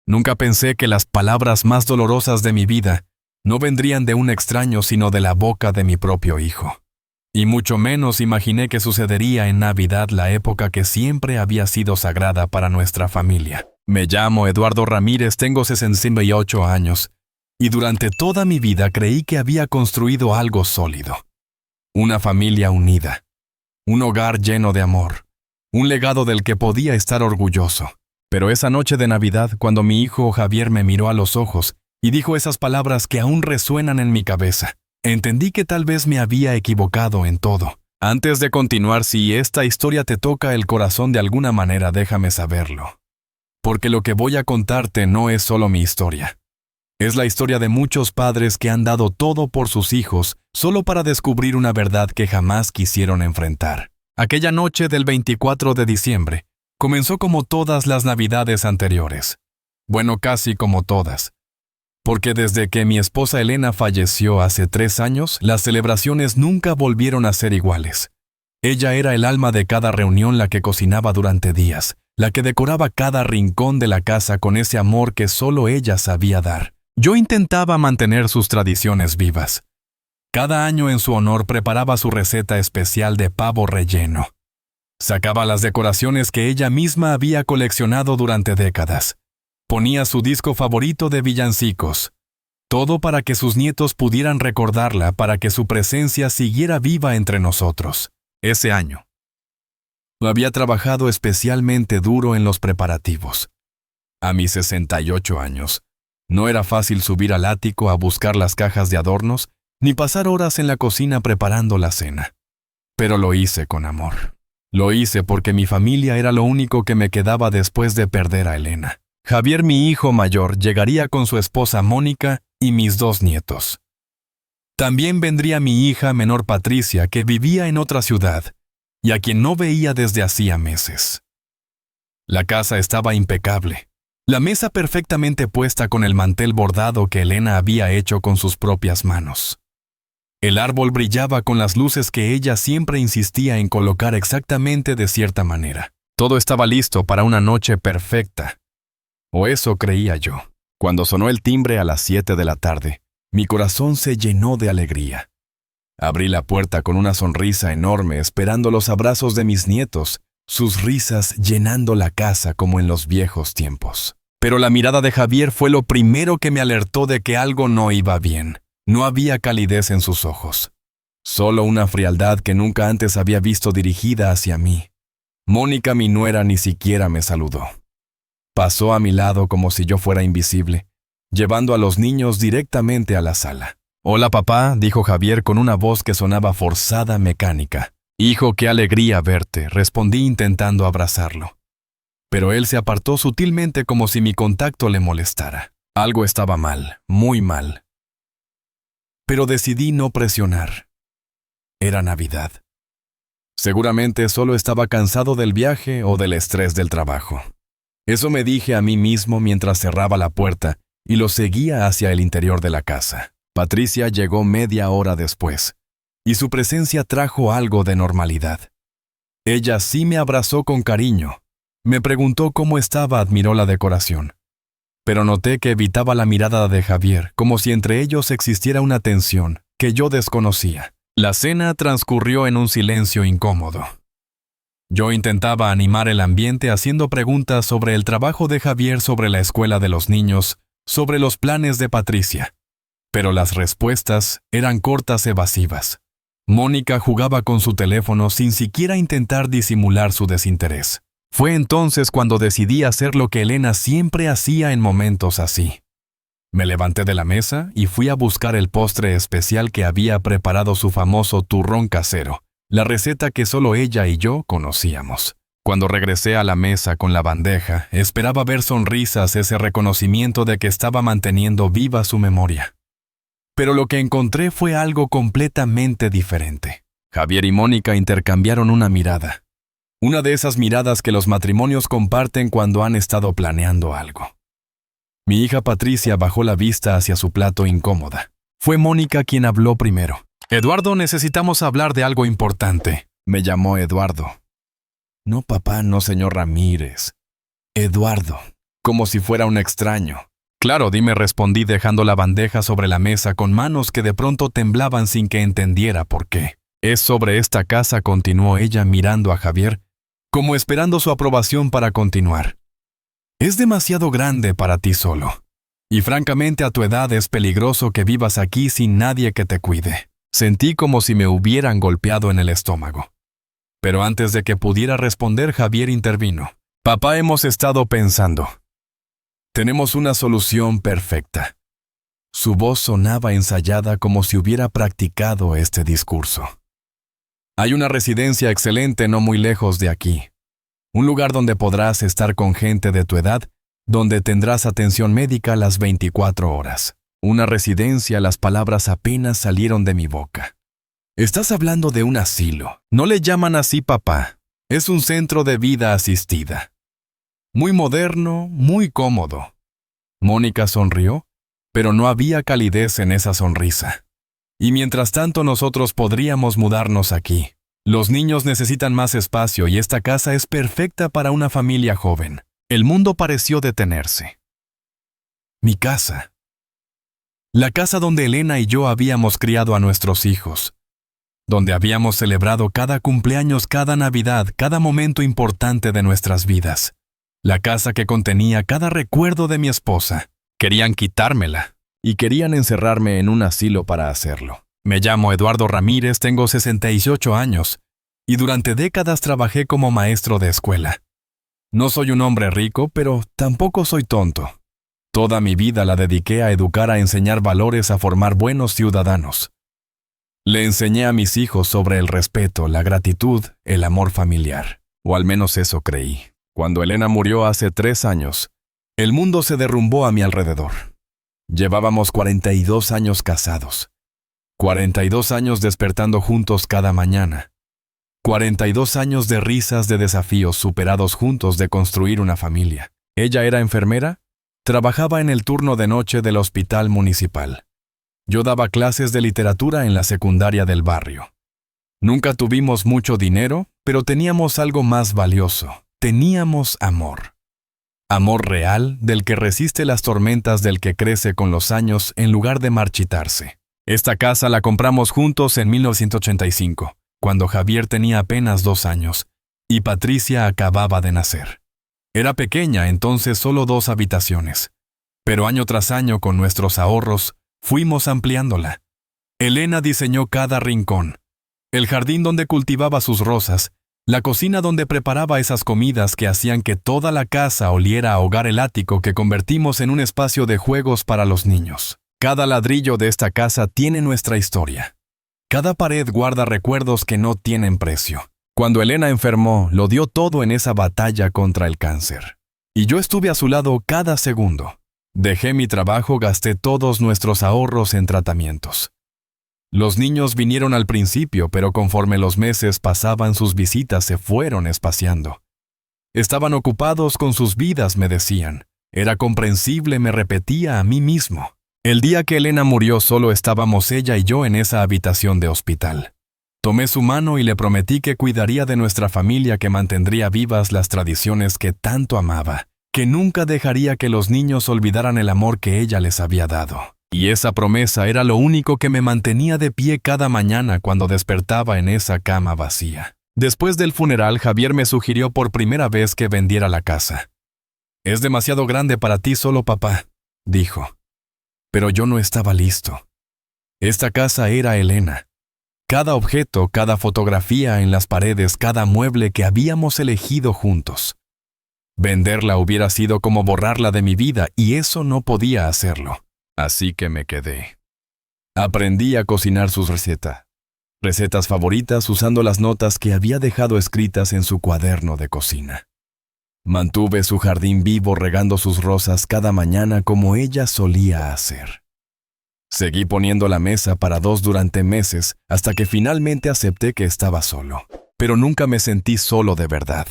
Nunca pensé que las palabras más dolorosas de mi vida no vendrían de un extraño sino de la boca de mi propio hijo. Y mucho menos imaginé que sucedería en Navidad, la época que siempre había sido sagrada para nuestra familia. Me llamo Eduardo Ramírez, tengo 68 años, y durante toda mi vida creí que había construido algo sólido. Una familia unida, un hogar lleno de amor, un legado del que podía estar orgulloso. Pero esa noche de Navidad, cuando mi hijo Javier me miró a los ojos y dijo esas palabras que aún resuenan en mi cabeza, entendí que tal vez me había equivocado en todo. Antes de continuar, si esta historia te toca el corazón de alguna manera, déjame saberlo. Porque lo que voy a contarte no es solo mi historia. Es la historia de muchos padres que han dado todo por sus hijos solo para descubrir una verdad que jamás quisieron enfrentar. Aquella noche del 24 de diciembre comenzó como todas las Navidades anteriores. Bueno, casi como todas. Porque desde que mi esposa Elena falleció hace 3 años, las celebraciones nunca volvieron a ser iguales. Ella era el alma de cada reunión, la que cocinaba durante días, la que decoraba cada rincón de la casa con ese amor que solo ella sabía dar. Yo intentaba mantener sus tradiciones vivas. Cada año en su honor preparaba su receta especial de pavo relleno. Sacaba las decoraciones que ella misma había coleccionado durante décadas. Ponía su disco favorito de villancicos. Todo para que sus nietos pudieran recordarla, para que su presencia siguiera viva entre nosotros. Ese año había trabajado especialmente duro en los preparativos. A mis 68 años, no era fácil subir al ático a buscar las cajas de adornos, ni pasar horas en la cocina preparando la cena. Pero lo hice con amor. Lo hice porque mi familia era lo único que me quedaba después de perder a Elena. Javier, mi hijo mayor, llegaría con su esposa Mónica y mis 2 nietos. También vendría mi hija menor Patricia, que vivía en otra ciudad, y a quien no veía desde hacía meses. La casa estaba impecable. La mesa perfectamente puesta con el mantel bordado que Elena había hecho con sus propias manos. El árbol brillaba con las luces que ella siempre insistía en colocar exactamente de cierta manera. Todo estaba listo para una noche perfecta. O eso creía yo. Cuando sonó el timbre a las 7 de la tarde, mi corazón se llenó de alegría. Abrí la puerta con una sonrisa enorme, esperando los abrazos de mis nietos, sus risas llenando la casa como en los viejos tiempos. Pero la mirada de Javier fue lo primero que me alertó de que algo no iba bien. No había calidez en sus ojos. Solo una frialdad que nunca antes había visto dirigida hacia mí. Mónica, mi nuera, ni siquiera me saludó. Pasó a mi lado como si yo fuera invisible, llevando a los niños directamente a la sala. «Hola, papá», dijo Javier con una voz que sonaba forzada, mecánica. «Hijo, qué alegría verte», respondí intentando abrazarlo. Pero él se apartó sutilmente como si mi contacto le molestara. Algo estaba mal, muy mal. Pero decidí no presionar. Era Navidad. Seguramente solo estaba cansado del viaje o del estrés del trabajo. Eso me dije a mí mismo mientras cerraba la puerta y lo seguía hacia el interior de la casa. Patricia llegó media hora después, y su presencia trajo algo de normalidad. Ella sí me abrazó con cariño. Me preguntó cómo estaba, admiró la decoración. Pero noté que evitaba la mirada de Javier, como si entre ellos existiera una tensión que yo desconocía. La cena transcurrió en un silencio incómodo. Yo intentaba animar el ambiente haciendo preguntas sobre el trabajo de Javier, sobre la escuela de los niños, sobre los planes de Patricia. Pero las respuestas eran cortas, evasivas. Mónica jugaba con su teléfono sin siquiera intentar disimular su desinterés. Fue entonces cuando decidí hacer lo que Elena siempre hacía en momentos así. Me levanté de la mesa y fui a buscar el postre especial que había preparado, su famoso turrón casero, la receta que solo ella y yo conocíamos. Cuando regresé a la mesa con la bandeja, esperaba ver sonrisas, ese reconocimiento de que estaba manteniendo viva su memoria. Pero lo que encontré fue algo completamente diferente. Javier y Mónica intercambiaron una mirada. Una de esas miradas que los matrimonios comparten cuando han estado planeando algo. Mi hija Patricia bajó la vista hacia su plato incómoda. Fue Mónica quien habló primero. «Eduardo, necesitamos hablar de algo importante», me llamó Eduardo. «No, papá, no, señor Ramírez. Eduardo», como si fuera un extraño. Claro, dime, respondí dejando la bandeja sobre la mesa con manos que de pronto temblaban sin que entendiera por qué. Es sobre esta casa, continuó ella mirando a Javier, como esperando su aprobación para continuar. Es demasiado grande para ti solo. Y francamente a tu edad es peligroso que vivas aquí sin nadie que te cuide. Sentí como si me hubieran golpeado en el estómago. Pero antes de que pudiera responder, Javier intervino. Papá, hemos estado pensando. Tenemos una solución perfecta. Su voz sonaba ensayada como si hubiera practicado este discurso. Hay una residencia excelente no muy lejos de aquí. Un lugar donde podrás estar con gente de tu edad, donde tendrás atención médica las 24 horas. Una residencia, las palabras apenas salieron de mi boca. Estás hablando de un asilo. No le llaman así, papá. Es un centro de vida asistida. Muy moderno, muy cómodo. Mónica sonrió, pero no había calidez en esa sonrisa. Y mientras tanto nosotros podríamos mudarnos aquí. Los niños necesitan más espacio y esta casa es perfecta para una familia joven. El mundo pareció detenerse. Mi casa. La casa donde Elena y yo habíamos criado a nuestros hijos. Donde habíamos celebrado cada cumpleaños, cada Navidad, cada momento importante de nuestras vidas. La casa que contenía cada recuerdo de mi esposa. Querían quitármela y querían encerrarme en un asilo para hacerlo. Me llamo Eduardo Ramírez, tengo 68 años y durante décadas trabajé como maestro de escuela. No soy un hombre rico, pero tampoco soy tonto. Toda mi vida la dediqué a educar, a enseñar valores, a formar buenos ciudadanos. Le enseñé a mis hijos sobre el respeto, la gratitud, el amor familiar. O al menos eso creí. Cuando Elena murió hace 3 años, el mundo se derrumbó a mi alrededor. Llevábamos 42 años casados. 42 años despertando juntos cada mañana. 42 años de risas, de desafíos superados juntos, de construir una familia. Ella era enfermera, trabajaba en el turno de noche del hospital municipal. Yo daba clases de literatura en la secundaria del barrio. Nunca tuvimos mucho dinero, pero teníamos algo más valioso. Teníamos amor. Amor real, del que resiste las tormentas, del que crece con los años en lugar de marchitarse. Esta casa la compramos juntos en 1985, cuando Javier tenía apenas 2 años, y Patricia acababa de nacer. Era pequeña, entonces solo 2 habitaciones. Pero año tras año, con nuestros ahorros, fuimos ampliándola. Elena diseñó cada rincón. El jardín donde cultivaba sus rosas, la cocina donde preparaba esas comidas que hacían que toda la casa oliera a hogar, el ático que convertimos en un espacio de juegos para los niños. Cada ladrillo de esta casa tiene nuestra historia. Cada pared guarda recuerdos que no tienen precio. Cuando Elena enfermó, lo dio todo en esa batalla contra el cáncer. Y yo estuve a su lado cada segundo. Dejé mi trabajo, gasté todos nuestros ahorros en tratamientos. Los niños vinieron al principio, pero conforme los meses pasaban, sus visitas se fueron espaciando. Estaban ocupados con sus vidas, me decían. Era comprensible, me repetía a mí mismo. El día que Elena murió, solo estábamos ella y yo en esa habitación de hospital. Tomé su mano y le prometí que cuidaría de nuestra familia, que mantendría vivas las tradiciones que tanto amaba, que nunca dejaría que los niños olvidaran el amor que ella les había dado. Y esa promesa era lo único que me mantenía de pie cada mañana cuando despertaba en esa cama vacía. Después del funeral, Javier me sugirió por primera vez que vendiera la casa. «Es demasiado grande para ti solo, papá», dijo. Pero yo no estaba listo. Esta casa era Elena. Cada objeto, cada fotografía en las paredes, cada mueble que habíamos elegido juntos. Venderla hubiera sido como borrarla de mi vida, y eso no podía hacerlo. Así que me quedé. Aprendí a cocinar sus recetas favoritas usando las notas que había dejado escritas en su cuaderno de cocina. Mantuve su jardín vivo, regando sus rosas cada mañana como ella solía hacer. Seguí poniendo la mesa para 2 durante meses hasta que finalmente acepté que estaba solo. Pero nunca me sentí solo de verdad.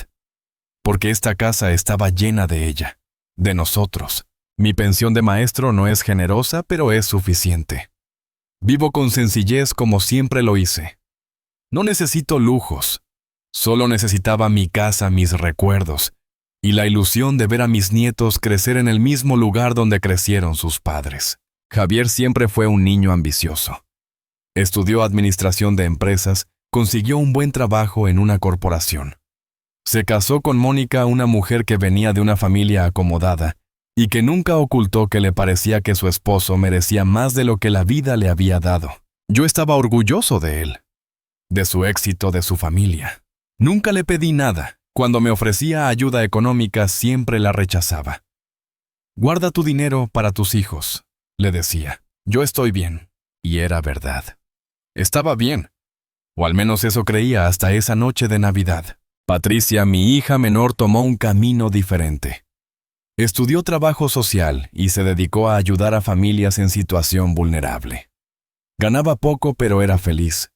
Porque esta casa estaba llena de ella, de nosotros. Mi pensión de maestro no es generosa, pero es suficiente. Vivo con sencillez como siempre lo hice. No necesito lujos. Solo necesitaba mi casa, mis recuerdos, y la ilusión de ver a mis nietos crecer en el mismo lugar donde crecieron sus padres. Javier siempre fue un niño ambicioso. Estudió administración de empresas, consiguió un buen trabajo en una corporación. Se casó con Mónica, una mujer que venía de una familia acomodada y que nunca ocultó que le parecía que su esposo merecía más de lo que la vida le había dado. Yo estaba orgulloso de él, de su éxito, de su familia. Nunca le pedí nada. Cuando me ofrecía ayuda económica, siempre la rechazaba. «Guarda tu dinero para tus hijos», le decía. «Yo estoy bien». Y era verdad. Estaba bien. O al menos eso creía hasta esa noche de Navidad. Patricia, mi hija menor, tomó un camino diferente. Estudió trabajo social y se dedicó a ayudar a familias en situación vulnerable. Ganaba poco, pero era feliz.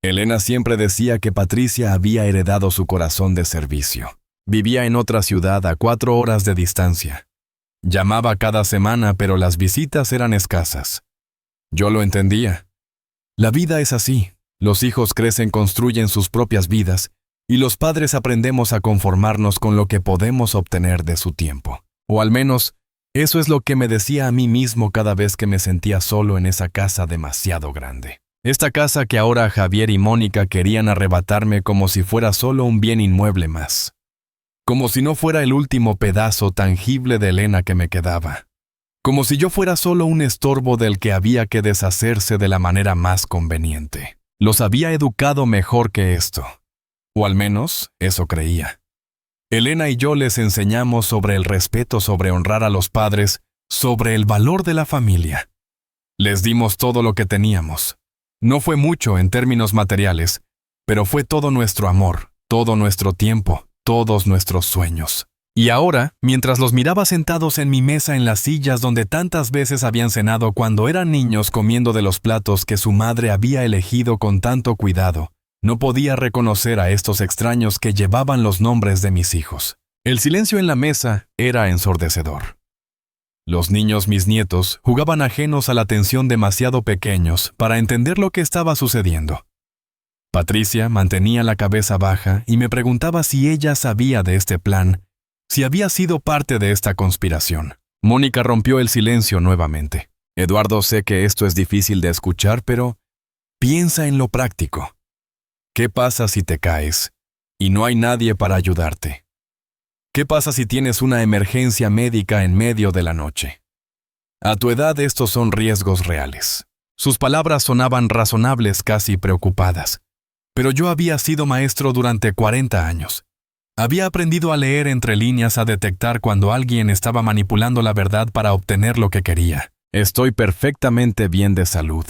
Elena siempre decía que Patricia había heredado su corazón de servicio. Vivía en otra ciudad a 4 horas de distancia. Llamaba cada semana, pero las visitas eran escasas. Yo lo entendía. La vida es así. Los hijos crecen, construyen sus propias vidas, y los padres aprendemos a conformarnos con lo que podemos obtener de su tiempo. O al menos, eso es lo que me decía a mí mismo cada vez que me sentía solo en esa casa demasiado grande. Esta casa que ahora Javier y Mónica querían arrebatarme como si fuera solo un bien inmueble más. Como si no fuera el último pedazo tangible de Elena que me quedaba. Como si yo fuera solo un estorbo del que había que deshacerse de la manera más conveniente. Los había educado mejor que esto. O al menos, eso creía. Elena y yo les enseñamos sobre el respeto, sobre honrar a los padres, sobre el valor de la familia. Les dimos todo lo que teníamos. No fue mucho en términos materiales, pero fue todo nuestro amor, todo nuestro tiempo, todos nuestros sueños. Y ahora, mientras los miraba sentados en mi mesa en las sillas donde tantas veces habían cenado cuando eran niños comiendo de los platos que su madre había elegido con tanto cuidado, no podía reconocer a estos extraños que llevaban los nombres de mis hijos. El silencio en la mesa era ensordecedor. Los niños, mis nietos, jugaban ajenos a la atención, demasiado pequeños para entender lo que estaba sucediendo. Patricia mantenía la cabeza baja y me preguntaba si ella sabía de este plan, si había sido parte de esta conspiración. Mónica rompió el silencio nuevamente. «Eduardo, sé que esto es difícil de escuchar, pero piensa en lo práctico. ¿Qué pasa si te caes y no hay nadie para ayudarte? ¿Qué pasa si tienes una emergencia médica en medio de la noche? A tu edad estos son riesgos reales». Sus palabras sonaban razonables, casi preocupadas. Pero yo había sido maestro durante 40 años. Había aprendido a leer entre líneas, a detectar cuando alguien estaba manipulando la verdad para obtener lo que quería. «Estoy perfectamente bien de salud»,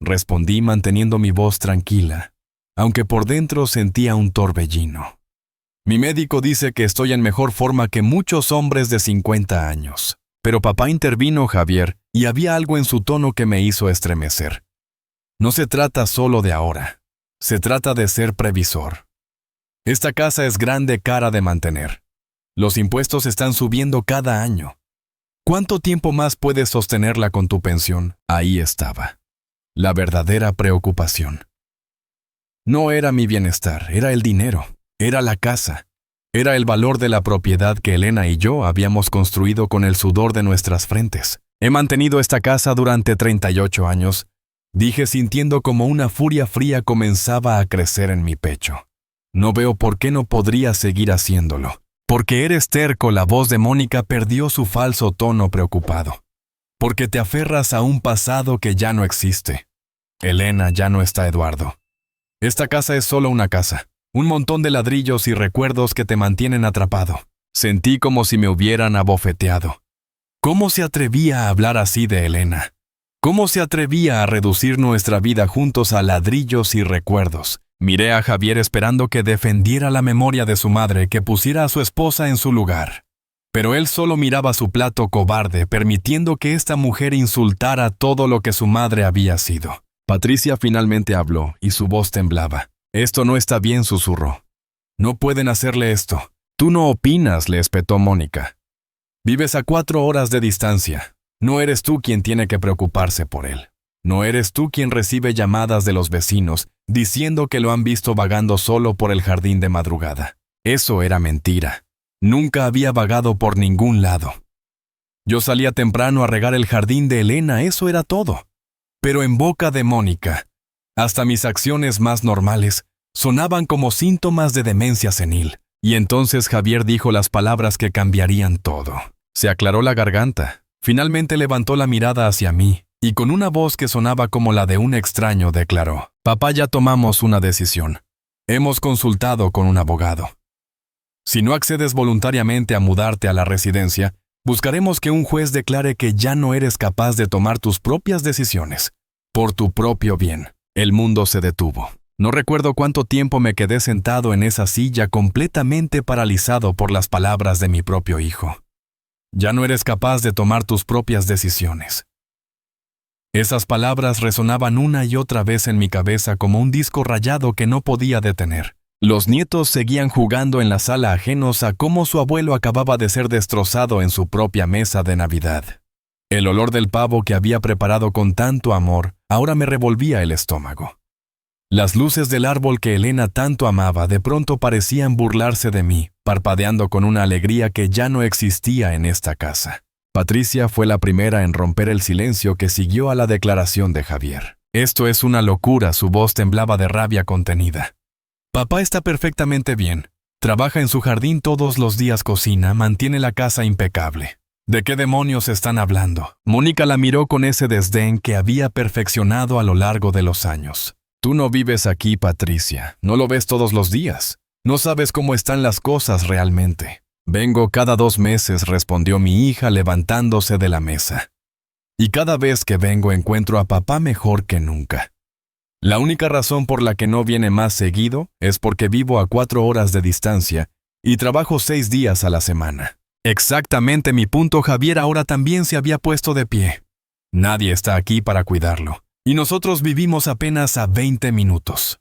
respondí manteniendo mi voz tranquila, aunque por dentro sentía un torbellino. «Mi médico dice que estoy en mejor forma que muchos hombres de 50 años. Pero papá», intervino Javier, y había algo en su tono que me hizo estremecer. «No se trata solo de ahora. Se trata de ser previsor. Esta casa es grande, cara de mantener. Los impuestos están subiendo cada año. ¿Cuánto tiempo más puedes sostenerla con tu pensión?». Ahí estaba. La verdadera preocupación. No era mi bienestar, era el dinero, era la casa, era el valor de la propiedad que Elena y yo habíamos construido con el sudor de nuestras frentes. «He mantenido esta casa durante 38 años», dije sintiendo como una furia fría comenzaba a crecer en mi pecho. «No veo por qué no podría seguir haciéndolo». «Porque eres terco», la voz de Mónica perdió su falso tono preocupado. «Porque te aferras a un pasado que ya no existe. Elena, ya no está Eduardo. Esta casa es solo una casa, un montón de ladrillos y recuerdos que te mantienen atrapado». Sentí como si me hubieran abofeteado. ¿Cómo se atrevía a hablar así de Elena? ¿Cómo se atrevía a reducir nuestra vida juntos a ladrillos y recuerdos? Miré a Javier esperando que defendiera la memoria de su madre, que pusiera a su esposa en su lugar. Pero él solo miraba su plato cobarde, permitiendo que esta mujer insultara todo lo que su madre había sido. Patricia finalmente habló, y su voz temblaba. «Esto no está bien», susurró. «No pueden hacerle esto». «Tú no opinas», le espetó Mónica. «Vives a 4 horas de distancia. No eres tú quien tiene que preocuparse por él. No eres tú quien recibe llamadas de los vecinos diciendo que lo han visto vagando solo por el jardín de madrugada». Eso era mentira. Nunca había vagado por ningún lado. Yo salía temprano a regar el jardín de Elena, eso era todo. Pero en boca de Mónica, hasta mis acciones más normales sonaban como síntomas de demencia senil. Y entonces Javier dijo las palabras que cambiarían todo. Se aclaró la garganta. Finalmente levantó la mirada hacia mí y con una voz que sonaba como la de un extraño declaró: «Papá, ya tomamos una decisión. Hemos consultado con un abogado. Si no accedes voluntariamente a mudarte a la residencia, buscaremos que un juez declare que ya no eres capaz de tomar tus propias decisiones. Por tu propio bien». El mundo se detuvo. No recuerdo cuánto tiempo me quedé sentado en esa silla completamente paralizado por las palabras de mi propio hijo. Ya no eres capaz de tomar tus propias decisiones. Esas palabras resonaban una y otra vez en mi cabeza como un disco rayado que no podía detener. Los nietos seguían jugando en la sala ajenos a cómo su abuelo acababa de ser destrozado en su propia mesa de Navidad. El olor del pavo que había preparado con tanto amor ahora me revolvía el estómago. Las luces del árbol que Elena tanto amaba de pronto parecían burlarse de mí, parpadeando con una alegría que ya no existía en esta casa. Patricia fue la primera en romper el silencio que siguió a la declaración de Javier. «Esto es una locura», su voz temblaba de rabia contenida. «Papá está perfectamente bien. Trabaja en su jardín todos los días, cocina, mantiene la casa impecable. ¿De qué demonios están hablando?». Mónica la miró con ese desdén que había perfeccionado a lo largo de los años. «Tú no vives aquí, Patricia. No lo ves todos los días. No sabes cómo están las cosas realmente». «Vengo cada 2 meses», respondió mi hija levantándose de la mesa. «Y cada vez que vengo encuentro a papá mejor que nunca. La única razón por la que no viene más seguido es porque vivo a 4 horas de distancia y trabajo 6 días a la semana». Exactamente mi punto. Javier ahora también se había puesto de pie. Nadie está aquí para cuidarlo. Y nosotros vivimos apenas a 20 minutos.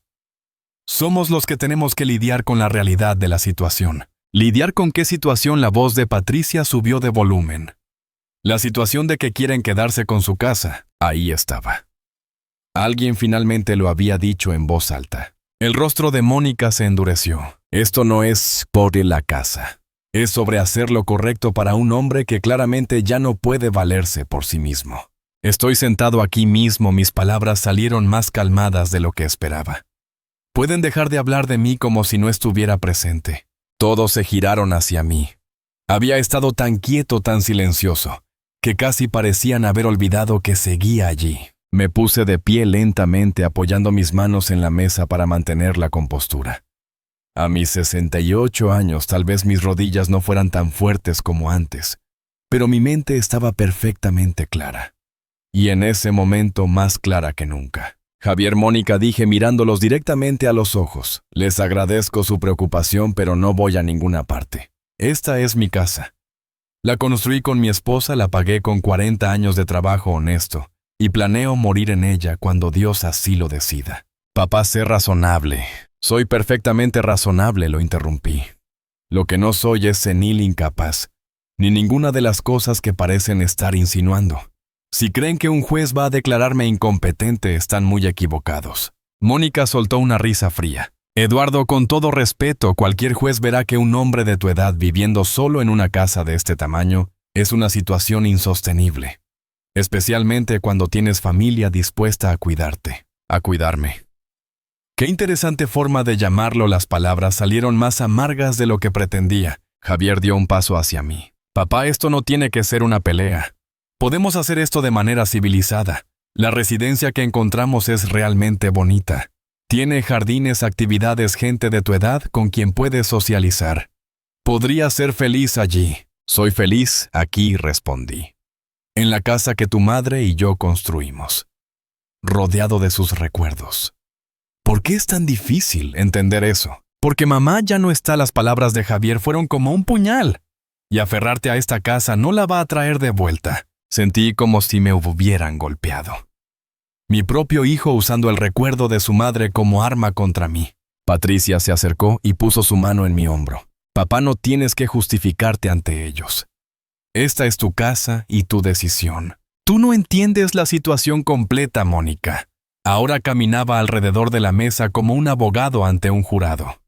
Somos los que tenemos que lidiar con la realidad de la situación. ¿Lidiar con qué situación? La voz de Patricia subió de volumen. La situación de que quieren quedarse con su casa. Ahí estaba. Alguien finalmente lo había dicho en voz alta. El rostro de Mónica se endureció. Esto no es por la casa. Es sobre hacer lo correcto para un hombre que claramente ya no puede valerse por sí mismo. Estoy sentado aquí mismo, mis palabras salieron más calmadas de lo que esperaba. Pueden dejar de hablar de mí como si no estuviera presente. Todos se giraron hacia mí. Había estado tan quieto, tan silencioso, que casi parecían haber olvidado que seguía allí. Me puse de pie lentamente apoyando mis manos en la mesa para mantener la compostura. A mis 68 años tal vez mis rodillas no fueran tan fuertes como antes, pero mi mente estaba perfectamente clara. Y en ese momento más clara que nunca. «Javier, Mónica», dije mirándolos directamente a los ojos. «Les agradezco su preocupación, pero no voy a ninguna parte. Esta es mi casa. La construí con mi esposa, la pagué con 40 años de trabajo honesto, y planeo morir en ella cuando Dios así lo decida». «Papá, sé razonable». «Soy perfectamente razonable», lo interrumpí. «Lo que no soy es senil incapaz, ni ninguna de las cosas que parecen estar insinuando. Si creen que un juez va a declararme incompetente, están muy equivocados». Mónica soltó una risa fría. «Eduardo, con todo respeto, cualquier juez verá que un hombre de tu edad viviendo solo en una casa de este tamaño es una situación insostenible. Especialmente cuando tienes familia dispuesta a cuidarte, a cuidarme». Qué interesante forma de llamarlo. Las palabras salieron más amargas de lo que pretendía. Javier dio un paso hacia mí. «Papá, esto no tiene que ser una pelea. Podemos hacer esto de manera civilizada. La residencia que encontramos es realmente bonita. Tiene jardines, actividades, gente de tu edad con quien puedes socializar. Podrías ser feliz allí». «Soy feliz aquí», respondí. «En la casa que tu madre y yo construimos, rodeado de sus recuerdos». ¿Por qué es tan difícil entender eso? Porque mamá ya no está. Las palabras de Javier fueron como un puñal. Y aferrarte a esta casa no la va a traer de vuelta. Sentí como si me hubieran golpeado. Mi propio hijo usando el recuerdo de su madre como arma contra mí. Patricia se acercó y puso su mano en mi hombro. «Papá, no tienes que justificarte ante ellos. Esta es tu casa y tu decisión. Tú no entiendes la situación completa, Mónica». Ahora caminaba alrededor de la mesa como un abogado ante un jurado.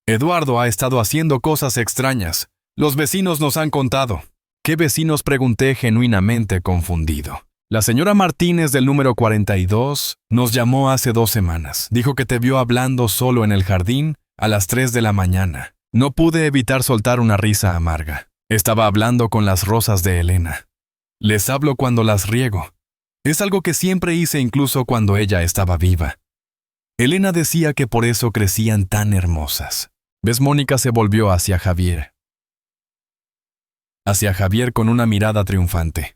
«Eduardo ha estado haciendo cosas extrañas. Los vecinos nos han contado. ¿Qué vecinos?, pregunté genuinamente confundido. La señora Martínez del número 42 nos llamó hace 2 semanas. Dijo que te vio hablando solo en el jardín a las 3 de la mañana. No pude evitar soltar una risa amarga. Estaba hablando con las rosas de Elena. Les hablo cuando las riego. Es algo que siempre hice incluso cuando ella estaba viva. Elena decía que por eso crecían tan hermosas. ¿Ves? Mónica se volvió hacia Javier. Hacia Javier con una mirada triunfante.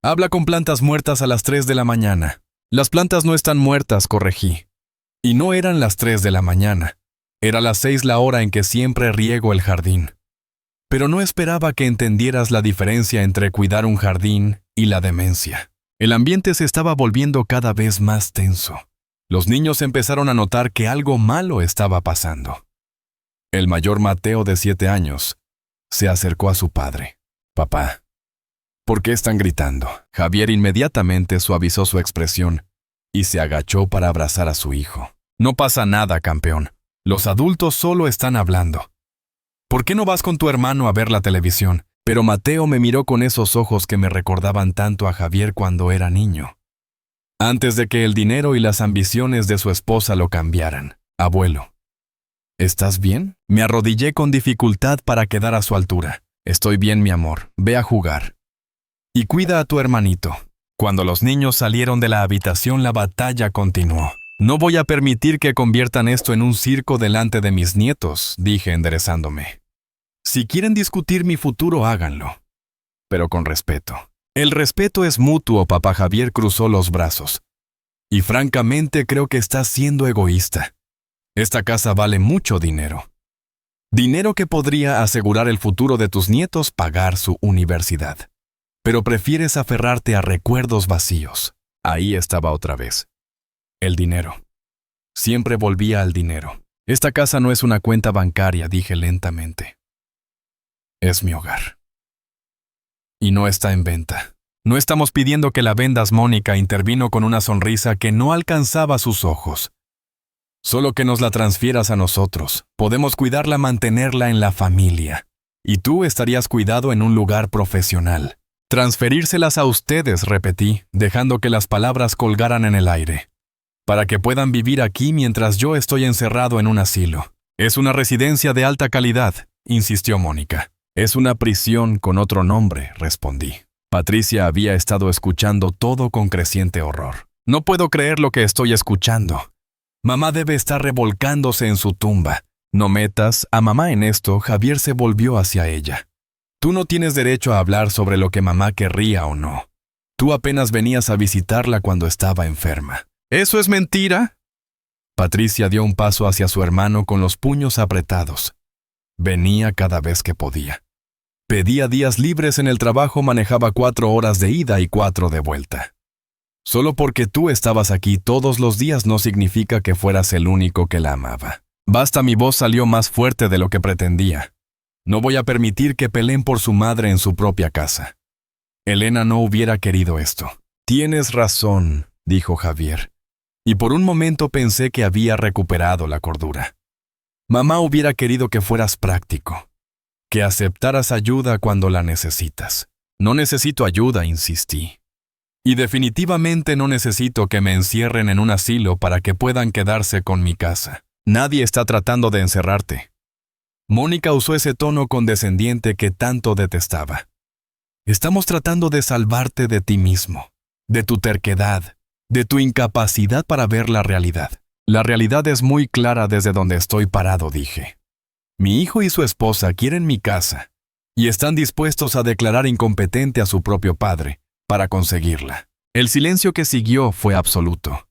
Habla con plantas muertas a las 3 de la mañana. Las plantas no están muertas, corregí. Y no eran las 3 de la mañana. Era las 6 la hora en que siempre riego el jardín. Pero no esperaba que entendieras la diferencia entre cuidar un jardín y la demencia. El ambiente se estaba volviendo cada vez más tenso. Los niños empezaron a notar que algo malo estaba pasando. El mayor Mateo, de 7 años, se acercó a su padre. Papá, ¿por qué están gritando? Javier inmediatamente suavizó su expresión y se agachó para abrazar a su hijo. No pasa nada, campeón. Los adultos solo están hablando. ¿Por qué no vas con tu hermano a ver la televisión? Pero Mateo me miró con esos ojos que me recordaban tanto a Javier cuando era niño. Antes de que el dinero y las ambiciones de su esposa lo cambiaran. Abuelo, ¿estás bien? Me arrodillé con dificultad para quedar a su altura. Estoy bien, mi amor. Ve a jugar. Y cuida a tu hermanito. Cuando los niños salieron de la habitación, la batalla continuó. No voy a permitir que conviertan esto en un circo delante de mis nietos, dije enderezándome. Si quieren discutir mi futuro, háganlo. Pero con respeto. El respeto es mutuo, papá. Javier cruzó los brazos. Y francamente creo que estás siendo egoísta. Esta casa vale mucho dinero. Dinero que podría asegurar el futuro de tus nietos, pagar su universidad. Pero prefieres aferrarte a recuerdos vacíos. Ahí estaba otra vez. El dinero. Siempre volvía al dinero. Esta casa no es una cuenta bancaria, dije lentamente. Es mi hogar. Y no está en venta. No estamos pidiendo que la vendas, Mónica, intervino con una sonrisa que no alcanzaba sus ojos. Solo que nos la transfieras a nosotros. Podemos cuidarla, mantenerla en la familia. Y tú estarías cuidado en un lugar profesional. Transferírselas a ustedes, repetí, dejando que las palabras colgaran en el aire. Para que puedan vivir aquí mientras yo estoy encerrado en un asilo. Es una residencia de alta calidad, insistió Mónica. Es una prisión con otro nombre, respondí. Patricia había estado escuchando todo con creciente horror. No puedo creer lo que estoy escuchando. Mamá debe estar revolcándose en su tumba. No metas a mamá en esto. Javier se volvió hacia ella. Tú no tienes derecho a hablar sobre lo que mamá querría o no. Tú apenas venías a visitarla cuando estaba enferma. ¿Eso es mentira? Patricia dio un paso hacia su hermano con los puños apretados. Venía cada vez que podía. Pedía días libres en el trabajo, manejaba 4 horas de ida y 4 de vuelta. Solo porque tú estabas aquí todos los días no significa que fueras el único que la amaba. Basta, mi voz salió más fuerte de lo que pretendía. No voy a permitir que peleen por su madre en su propia casa. Elena no hubiera querido esto. Tienes razón, dijo Javier. Y por un momento pensé que había recuperado la cordura. Mamá hubiera querido que fueras práctico, que aceptaras ayuda cuando la necesitas. No necesito ayuda, insistí. Y definitivamente no necesito que me encierren en un asilo para que puedan quedarse con mi casa. Nadie está tratando de encerrarte. Mónica usó ese tono condescendiente que tanto detestaba. Estamos tratando de salvarte de ti mismo, de tu terquedad, de tu incapacidad para ver la realidad. La realidad es muy clara desde donde estoy parado, dije. Mi hijo y su esposa quieren mi casa y están dispuestos a declarar incompetente a su propio padre para conseguirla. El silencio que siguió fue absoluto.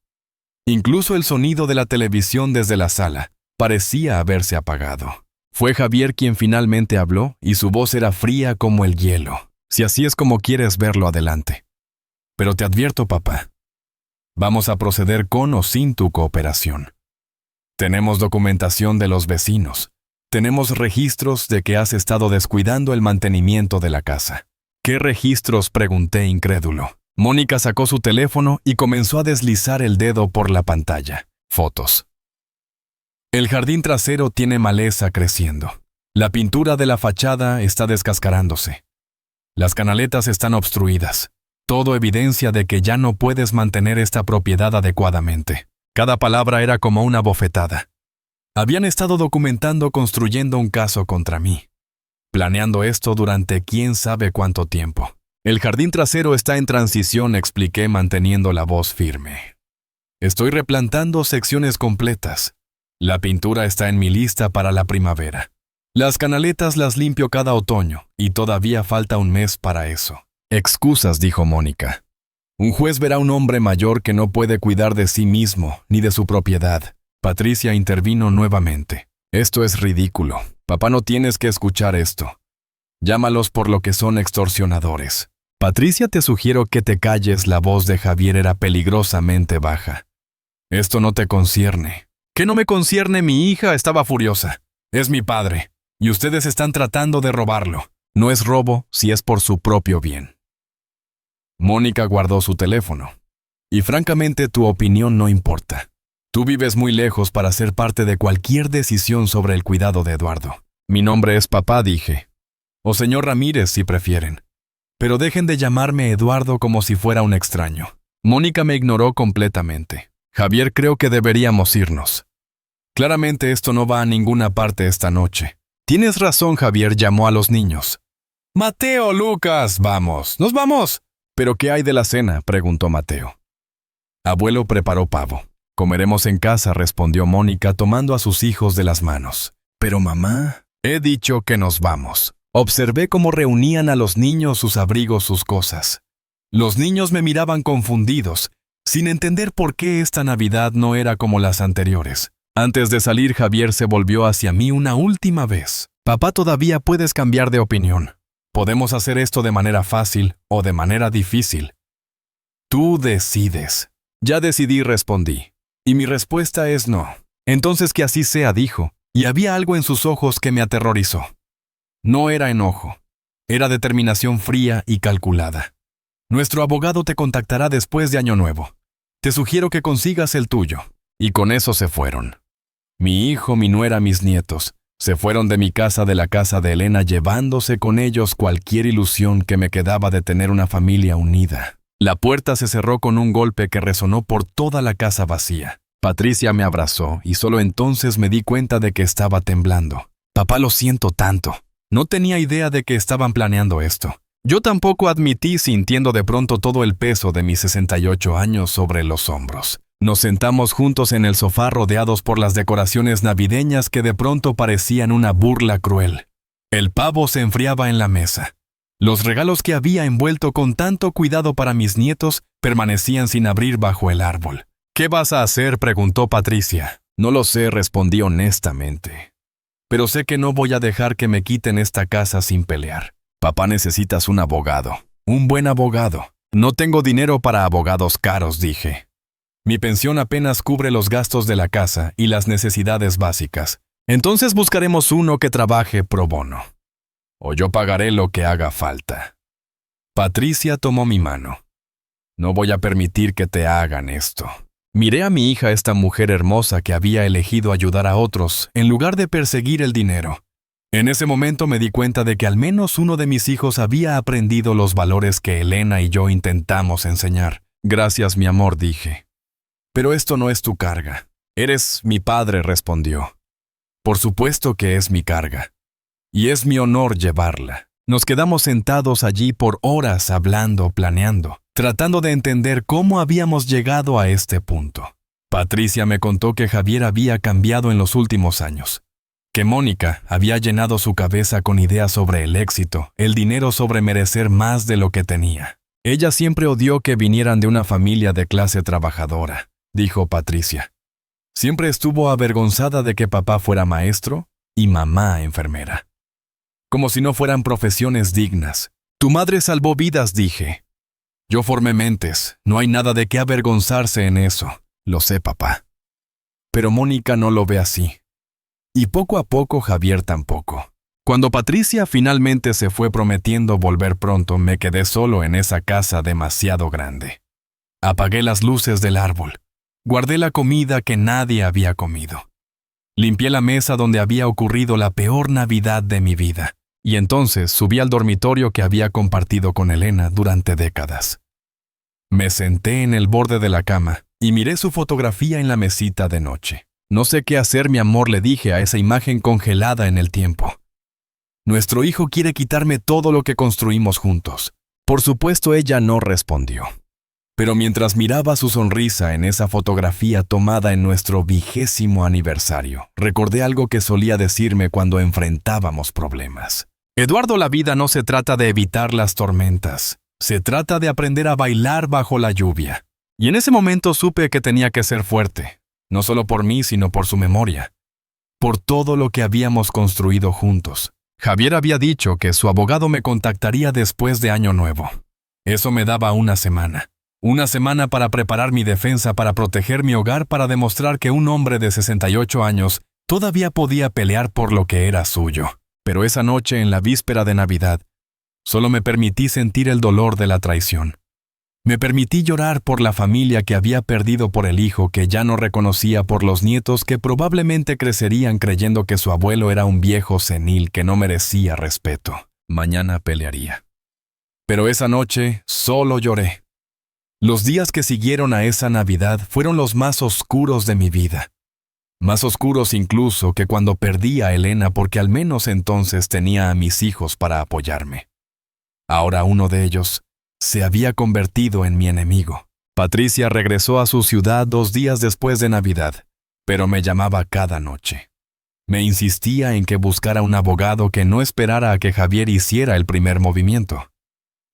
Incluso el sonido de la televisión desde la sala parecía haberse apagado. Fue Javier quien finalmente habló y su voz era fría como el hielo. Si así es como quieres verlo, adelante. Pero te advierto, papá. Vamos a proceder con o sin tu cooperación. Tenemos documentación de los vecinos. Tenemos registros de que has estado descuidando el mantenimiento de la casa. ¿Qué registros?, pregunté incrédulo. Mónica sacó su teléfono y comenzó a deslizar el dedo por la pantalla. Fotos. El jardín trasero tiene maleza creciendo. La pintura de la fachada está descascarándose. Las canaletas están obstruidas. Todo evidencia de que ya no puedes mantener esta propiedad adecuadamente. Cada palabra era como una bofetada. Habían estado documentando construyendo un caso contra mí. Planeando esto durante quién sabe cuánto tiempo. El jardín trasero está en transición, expliqué manteniendo la voz firme. Estoy replantando secciones completas. La pintura está en mi lista para la primavera. Las canaletas las limpio cada otoño y todavía falta un mes para eso. Excusas, dijo Mónica. Un juez verá a un hombre mayor que no puede cuidar de sí mismo ni de su propiedad. Patricia intervino nuevamente. Esto es ridículo. Papá, no tienes que escuchar esto. Llámalos por lo que son, extorsionadores. Patricia, te sugiero que te calles. La voz de Javier era peligrosamente baja. Esto no te concierne. ¿Qué no me concierne? Mi hija estaba furiosa. Es mi padre, y ustedes están tratando de robarlo. No es robo si es por su propio bien. Mónica guardó su teléfono. Y francamente, tu opinión no importa. Tú vives muy lejos para ser parte de cualquier decisión sobre el cuidado de Eduardo. Mi nombre es papá, dije. O señor Ramírez, si prefieren. Pero dejen de llamarme Eduardo como si fuera un extraño. Mónica me ignoró completamente. Javier, creo que deberíamos irnos. Claramente esto no va a ninguna parte esta noche. Tienes razón, Javier llamó a los niños. Mateo, Lucas, vamos, nos vamos. ¿Pero qué hay de la cena?, preguntó Mateo. Abuelo preparó pavo. Comeremos en casa, respondió Mónica tomando a sus hijos de las manos. Pero mamá, he dicho que nos vamos. Observé cómo reunían a los niños, sus abrigos, sus cosas. Los niños me miraban confundidos, sin entender por qué esta Navidad no era como las anteriores. Antes de salir, Javier se volvió hacia mí una última vez. Papá, todavía puedes cambiar de opinión. Podemos hacer esto de manera fácil o de manera difícil. Tú decides. Ya decidí, respondí. Y mi respuesta es no. Entonces que así sea, dijo, y había algo en sus ojos que me aterrorizó. No era enojo. Era determinación fría y calculada. Nuestro abogado te contactará después de Año Nuevo. Te sugiero que consigas el tuyo. Y con eso se fueron. Mi hijo, mi nuera, mis nietos, se fueron de mi casa, de la casa de Elena, llevándose con ellos cualquier ilusión que me quedaba de tener una familia unida. La puerta se cerró con un golpe que resonó por toda la casa vacía. Patricia me abrazó y solo entonces me di cuenta de que estaba temblando. Papá, lo siento tanto. No tenía idea de que estaban planeando esto. Yo tampoco, admití, sintiendo de pronto todo el peso de mis 68 años sobre los hombros. Nos sentamos juntos en el sofá rodeados por las decoraciones navideñas que de pronto parecían una burla cruel. El pavo se enfriaba en la mesa. Los regalos que había envuelto con tanto cuidado para mis nietos permanecían sin abrir bajo el árbol. ¿Qué vas a hacer?, preguntó Patricia. No lo sé, respondí honestamente. Pero sé que no voy a dejar que me quiten esta casa sin pelear. Papá, necesitas un abogado. Un buen abogado. No tengo dinero para abogados caros, dije. Mi pensión apenas cubre los gastos de la casa y las necesidades básicas. Entonces buscaremos uno que trabaje pro bono. O yo pagaré lo que haga falta. Patricia tomó mi mano. No voy a permitir que te hagan esto. Miré a mi hija, esta mujer hermosa que había elegido ayudar a otros en lugar de perseguir el dinero. En ese momento me di cuenta de que al menos uno de mis hijos había aprendido los valores que Elena y yo intentamos enseñar. Gracias, mi amor, dije. Pero esto no es tu carga. Eres mi padre, respondió. Por supuesto que es mi carga. Y es mi honor llevarla. Nos quedamos sentados allí por horas hablando, planeando, tratando de entender cómo habíamos llegado a este punto. Patricia me contó que Javier había cambiado en los últimos años. Que Mónica había llenado su cabeza con ideas sobre el éxito, el dinero, sobre merecer más de lo que tenía. Ella siempre odió que vinieran de una familia de clase trabajadora, dijo Patricia. Siempre estuvo avergonzada de que papá fuera maestro y mamá enfermera. Como si no fueran profesiones dignas. Tu madre salvó vidas, dije. Yo formé mentes, no hay nada de qué avergonzarse en eso. Lo sé, papá. Pero Mónica no lo ve así. Y poco a poco Javier tampoco. Cuando Patricia finalmente se fue prometiendo volver pronto, me quedé solo en esa casa demasiado grande. Apagué las luces del árbol. Guardé la comida que nadie había comido. Limpié la mesa donde había ocurrido la peor Navidad de mi vida, y entonces subí al dormitorio que había compartido con Elena durante décadas. Me senté en el borde de la cama y miré su fotografía en la mesita de noche. No sé qué hacer, mi amor, le dije a esa imagen congelada en el tiempo. Nuestro hijo quiere quitarme todo lo que construimos juntos. Por supuesto, ella no respondió. Pero mientras miraba su sonrisa en esa fotografía tomada en nuestro 20º aniversario, recordé algo que solía decirme cuando enfrentábamos problemas. Eduardo, la vida no se trata de evitar las tormentas. Se trata de aprender a bailar bajo la lluvia. Y en ese momento supe que tenía que ser fuerte, no solo por mí, sino por su memoria, por todo lo que habíamos construido juntos. Javier había dicho que su abogado me contactaría después de Año Nuevo. Eso me daba una semana. Una semana para preparar mi defensa, para proteger mi hogar, para demostrar que un hombre de 68 años todavía podía pelear por lo que era suyo. Pero esa noche, en la víspera de Navidad, solo me permití sentir el dolor de la traición. Me permití llorar por la familia que había perdido, por el hijo que ya no reconocía, por los nietos que probablemente crecerían creyendo que su abuelo era un viejo senil que no merecía respeto. Mañana pelearía. Pero esa noche solo lloré. Los días que siguieron a esa Navidad fueron los más oscuros de mi vida. Más oscuros incluso que cuando perdí a Elena, porque al menos entonces tenía a mis hijos para apoyarme. Ahora uno de ellos se había convertido en mi enemigo. Patricia regresó a su ciudad 2 días después de Navidad, pero me llamaba cada noche. Me insistía en que buscara un abogado, que no esperara a que Javier hiciera el primer movimiento.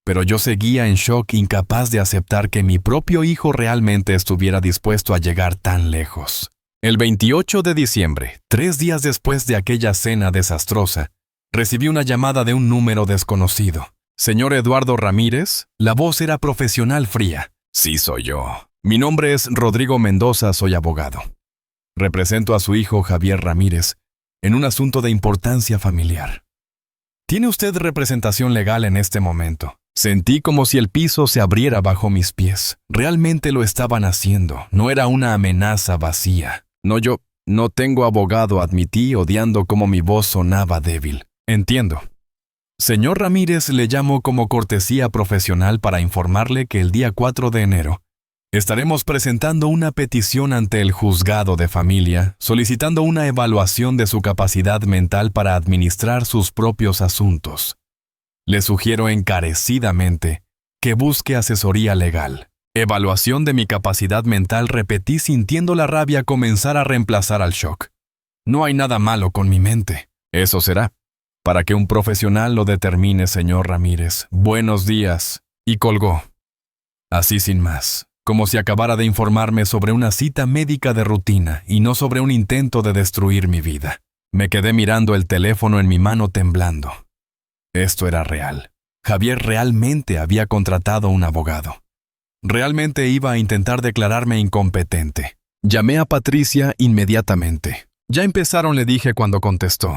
Pero yo seguía en shock, incapaz de aceptar que mi propio hijo realmente estuviera dispuesto a llegar tan lejos. El 28 de diciembre, 3 días después de aquella cena desastrosa, recibí una llamada de un número desconocido. «Señor Eduardo Ramírez», la voz era profesional, fría. «Sí, soy yo. Mi nombre es Rodrigo Mendoza, soy abogado. Represento a su hijo Javier Ramírez en un asunto de importancia familiar. ¿Tiene usted representación legal en este momento?» Sentí como si el piso se abriera bajo mis pies. Realmente lo estaban haciendo. No era una amenaza vacía. «No, yo no tengo abogado», admití, odiando cómo mi voz sonaba débil. «Entiendo. Señor Ramírez, le llamo como cortesía profesional para informarle que el día 4 de enero estaremos presentando una petición ante el juzgado de familia solicitando una evaluación de su capacidad mental para administrar sus propios asuntos. Le sugiero encarecidamente que busque asesoría legal». «Evaluación de mi capacidad mental», repetí, sintiendo la rabia comenzar a reemplazar al shock. «No hay nada malo con mi mente». «Eso será para que un profesional lo determine, señor Ramírez. Buenos días». Y colgó. Así sin más, como si acabara de informarme sobre una cita médica de rutina y no sobre un intento de destruir mi vida. Me quedé mirando el teléfono en mi mano, temblando. Esto era real. Javier realmente había contratado un abogado. Realmente iba a intentar declararme incompetente. Llamé a Patricia inmediatamente. «Ya empezaron», le dije cuando contestó.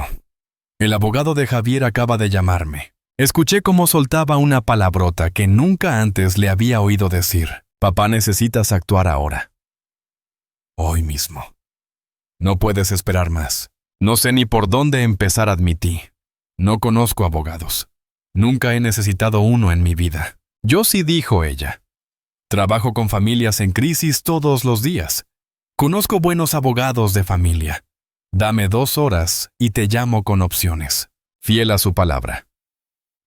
«El abogado de Javier acaba de llamarme». Escuché cómo soltaba una palabrota que nunca antes le había oído decir. «Papá, necesitas actuar ahora. Hoy mismo. No puedes esperar más». «No sé ni por dónde empezar», admití. «No conozco abogados. Nunca he necesitado uno en mi vida». «Yo sí», dijo ella. «Trabajo con familias en crisis todos los días. Conozco buenos abogados de familia. Dame 2 horas y te llamo con opciones». Fiel a su palabra.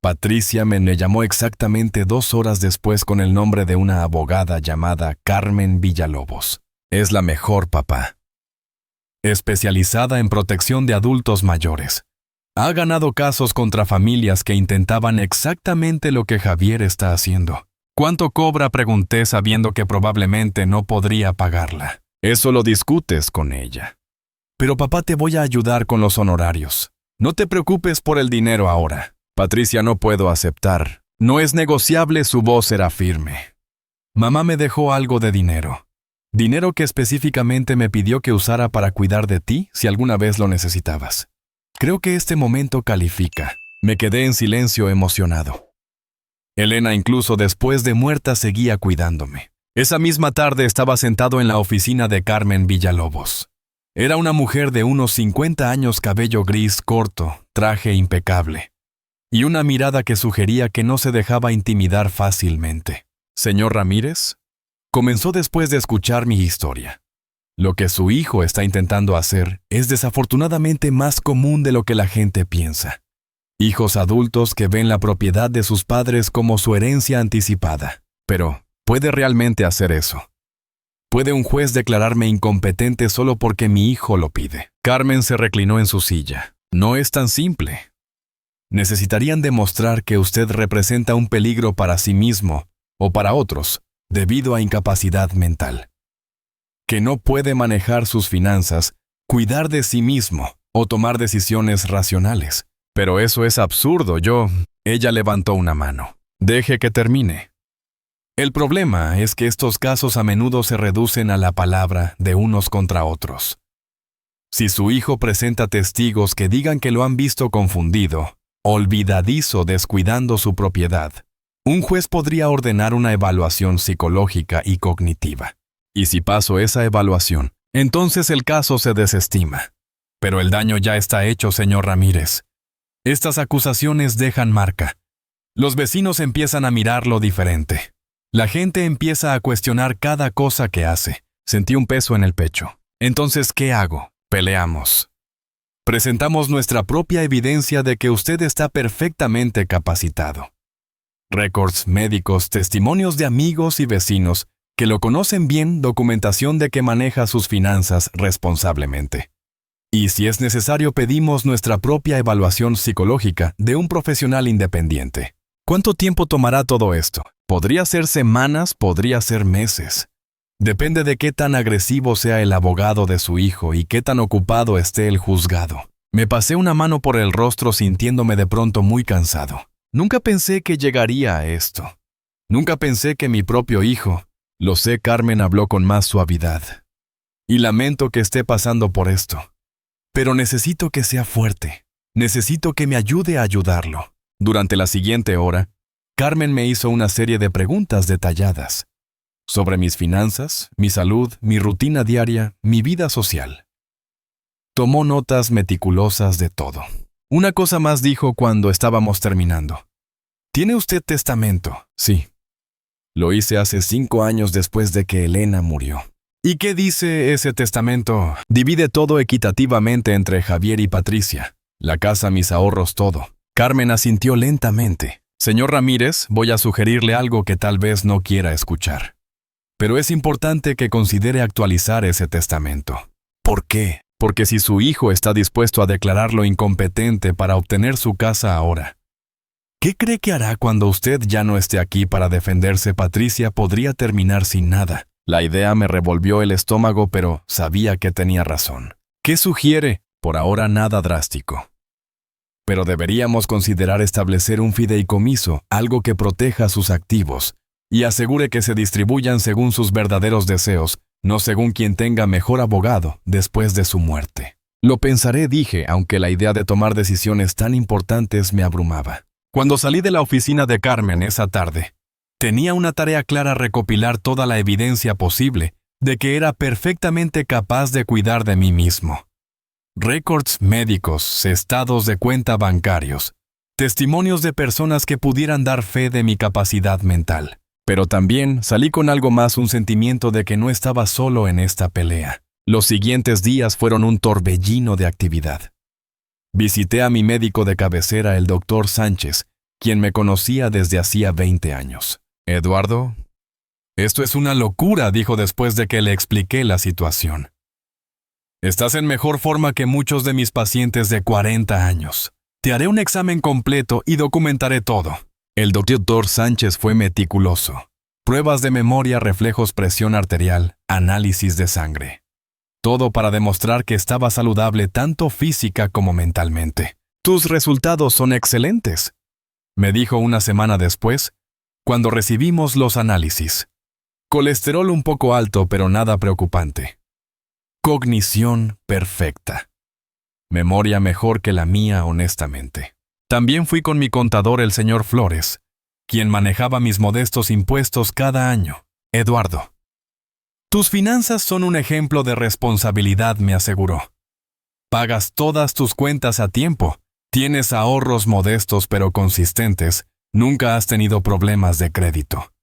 Patricia me llamó exactamente 2 horas después con el nombre de una abogada llamada Carmen Villalobos. Es la mejor, papá. Especializada en protección de adultos mayores. Ha ganado casos contra familias que intentaban exactamente lo que Javier está haciendo. «¿Cuánto cobra?», pregunté, sabiendo que probablemente no podría pagarla. «Eso lo discutes con ella». «Pero papá, te voy a ayudar con los honorarios. No te preocupes por el dinero ahora». «Patricia, no puedo aceptar. No es negociable», su voz era firme. «Mamá me dejó algo de dinero. Dinero que específicamente me pidió que usara para cuidar de ti si alguna vez lo necesitabas. Creo que este momento califica». Me quedé en silencio, emocionado. Elena, incluso después de muerta, seguía cuidándome. Esa misma tarde estaba sentado en la oficina de Carmen Villalobos. Era una mujer de unos 50 años, cabello gris corto, traje impecable, y una mirada que sugería que no se dejaba intimidar fácilmente. «Señor Ramírez», comenzó después de escuchar mi historia. «Lo que su hijo está intentando hacer es desafortunadamente más común de lo que la gente piensa. Hijos adultos que ven la propiedad de sus padres como su herencia anticipada. Pero, ¿puede realmente hacer eso? ¿Puede un juez declararme incompetente solo porque mi hijo lo pide?» Carmen se reclinó en su silla. «No es tan simple. Necesitarían demostrar que usted representa un peligro para sí mismo o para otros debido a incapacidad mental. Que no puede manejar sus finanzas, cuidar de sí mismo o tomar decisiones racionales. Pero eso es absurdo. Ella levantó una mano. «Deje que termine. El problema es que estos casos a menudo se reducen a la palabra de unos contra otros. Si su hijo presenta testigos que digan que lo han visto confundido, olvidadizo, descuidando su propiedad, un juez podría ordenar una evaluación psicológica y cognitiva. Y si paso esa evaluación, entonces el caso se desestima. Pero el daño ya está hecho, señor Ramírez. Estas acusaciones dejan marca. Los vecinos empiezan a mirarlo diferente. La gente empieza a cuestionar cada cosa que hace». Sentí un peso en el pecho. «Entonces, ¿qué hago? Peleamos. Presentamos nuestra propia evidencia de que usted está perfectamente capacitado. Récords médicos, testimonios de amigos y vecinos que lo conocen bien, documentación de que maneja sus finanzas responsablemente. Y si es necesario, pedimos nuestra propia evaluación psicológica de un profesional independiente. ¿Cuánto tiempo tomará todo esto? Podría ser semanas, podría ser meses. Depende de qué tan agresivo sea el abogado de su hijo y qué tan ocupado esté el juzgado». Me pasé una mano por el rostro sintiéndome de pronto muy cansado. Nunca pensé que llegaría a esto. Nunca pensé que mi propio hijo. Lo sé, Carmen habló con más suavidad. «Y lamento que esté pasando por esto. Pero necesito que sea fuerte. Necesito que me ayude a ayudarlo». Durante la siguiente hora, Carmen me hizo una serie de preguntas detalladas sobre mis finanzas, mi salud, mi rutina diaria, mi vida social. Tomó notas meticulosas de todo. Una cosa más dijo cuando estábamos terminando. «¿Tiene usted testamento?» «Sí. Lo hice hace 5 años después de que Elena murió». «¿Y qué dice ese testamento?» «Divide todo equitativamente entre Javier y Patricia. La casa, mis ahorros, todo». Carmen asintió lentamente. «Señor Ramírez, voy a sugerirle algo que tal vez no quiera escuchar. Pero es importante que considere actualizar ese testamento». «¿Por qué?» «Porque si su hijo está dispuesto a declararlo incompetente para obtener su casa ahora, ¿qué cree que hará cuando usted ya no esté aquí para defenderse? Patricia podría terminar sin nada». La idea me revolvió el estómago, pero sabía que tenía razón. «¿Qué sugiere?» «Por ahora nada drástico. Pero deberíamos considerar establecer un fideicomiso, algo que proteja sus activos y asegure que se distribuyan según sus verdaderos deseos, no según quien tenga mejor abogado después de su muerte». «Lo pensaré», dije, aunque la idea de tomar decisiones tan importantes me abrumaba. Cuando salí de la oficina de Carmen esa tarde, tenía una tarea clara: recopilar toda la evidencia posible de que era perfectamente capaz de cuidar de mí mismo. Récords médicos, estados de cuenta bancarios, testimonios de personas que pudieran dar fe de mi capacidad mental. Pero también salí con algo más, un sentimiento de que no estaba solo en esta pelea. Los siguientes días fueron un torbellino de actividad. Visité a mi médico de cabecera, el doctor Sánchez, quien me conocía desde hacía 20 años. «Eduardo, esto es una locura», dijo después de que le expliqué la situación. «Estás en mejor forma que muchos de mis pacientes de 40 años. Te haré un examen completo y documentaré todo». El doctor Sánchez fue meticuloso. Pruebas de memoria, reflejos, presión arterial, análisis de sangre. Todo para demostrar que estaba saludable tanto física como mentalmente. «Tus resultados son excelentes», me dijo una semana después, cuando recibimos los análisis. «Colesterol un poco alto, pero nada preocupante. Cognición perfecta. Memoria mejor que la mía, honestamente». También fui con mi contador, el señor Flores, quien manejaba mis modestos impuestos cada año. «Eduardo, Tus finanzas son un ejemplo de responsabilidad, me aseguró. Pagas todas tus cuentas a tiempo. Tienes ahorros modestos pero consistentes. Nunca has tenido problemas de crédito.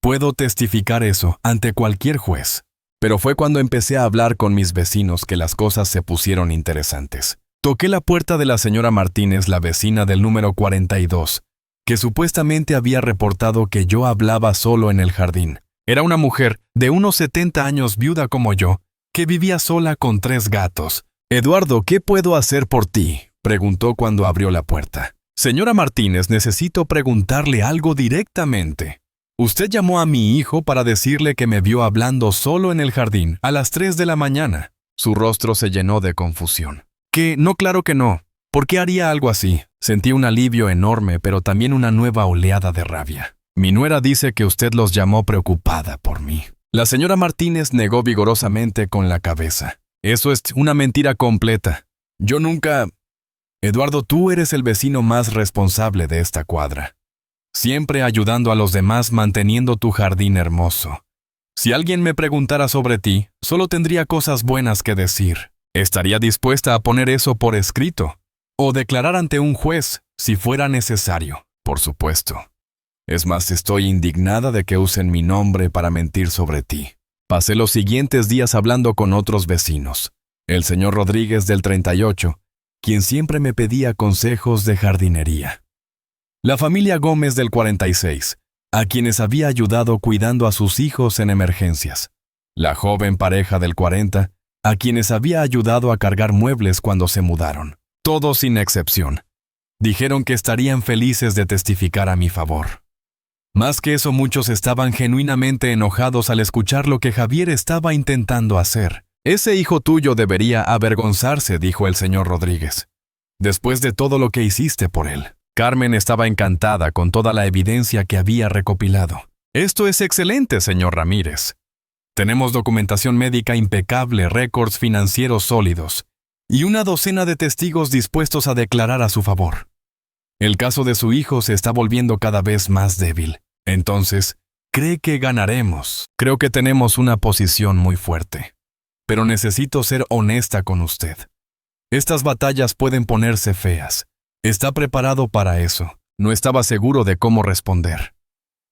Puedo testificar eso ante cualquier juez. Pero fue cuando empecé a hablar con mis vecinos que las cosas se pusieron interesantes. Toqué la puerta de la señora Martínez, la vecina del número 42, que supuestamente había reportado que yo hablaba solo en el jardín. Era una mujer de unos 70 años, viuda como yo, que vivía sola con 3 gatos. «Eduardo, ¿qué puedo hacer por ti?», preguntó cuando abrió la puerta. «Señora Martínez, necesito preguntarle algo directamente. Usted llamó a mi hijo para decirle que me vio hablando solo en el jardín a las 3 de la mañana». Su rostro se llenó de confusión. «¿Qué? No, claro que no. ¿Por qué haría algo así?». Sentí un alivio enorme, pero también una nueva oleada de rabia. «Mi nuera dice que usted los llamó preocupada por mí». La señora Martínez negó vigorosamente con la cabeza. «Eso es una mentira completa. Yo nunca...». «Eduardo, tú eres el vecino más responsable de esta cuadra. Siempre ayudando a los demás, manteniendo tu jardín hermoso. Si alguien me preguntara sobre ti, solo tendría cosas buenas que decir. Estaría dispuesta a poner eso por escrito, o declarar ante un juez, si fuera necesario, por supuesto. Es más, estoy indignada de que usen mi nombre para mentir sobre ti». Pasé los siguientes días hablando con otros vecinos. El señor Rodríguez del 38, quien siempre me pedía consejos de jardinería. La familia Gómez del 46, a quienes había ayudado cuidando a sus hijos en emergencias. La joven pareja del 40, a quienes había ayudado a cargar muebles cuando se mudaron. Todos sin excepción. Dijeron que estarían felices de testificar a mi favor. Más que eso, muchos estaban genuinamente enojados al escuchar lo que Javier estaba intentando hacer. «Ese hijo tuyo debería avergonzarse», dijo el señor Rodríguez, «después de todo lo que hiciste por él». Carmen estaba encantada con toda la evidencia que había recopilado. «Esto es excelente, señor Ramírez. Tenemos documentación médica impecable, récords financieros sólidos y una docena de testigos dispuestos a declarar a su favor. El caso de su hijo se está volviendo cada vez más débil. Entonces, ¿cree que ganaremos? Creo que tenemos una posición muy fuerte. Pero necesito ser honesta con usted. Estas batallas pueden ponerse feas. ¿Está preparado para eso? No estaba seguro de cómo responder.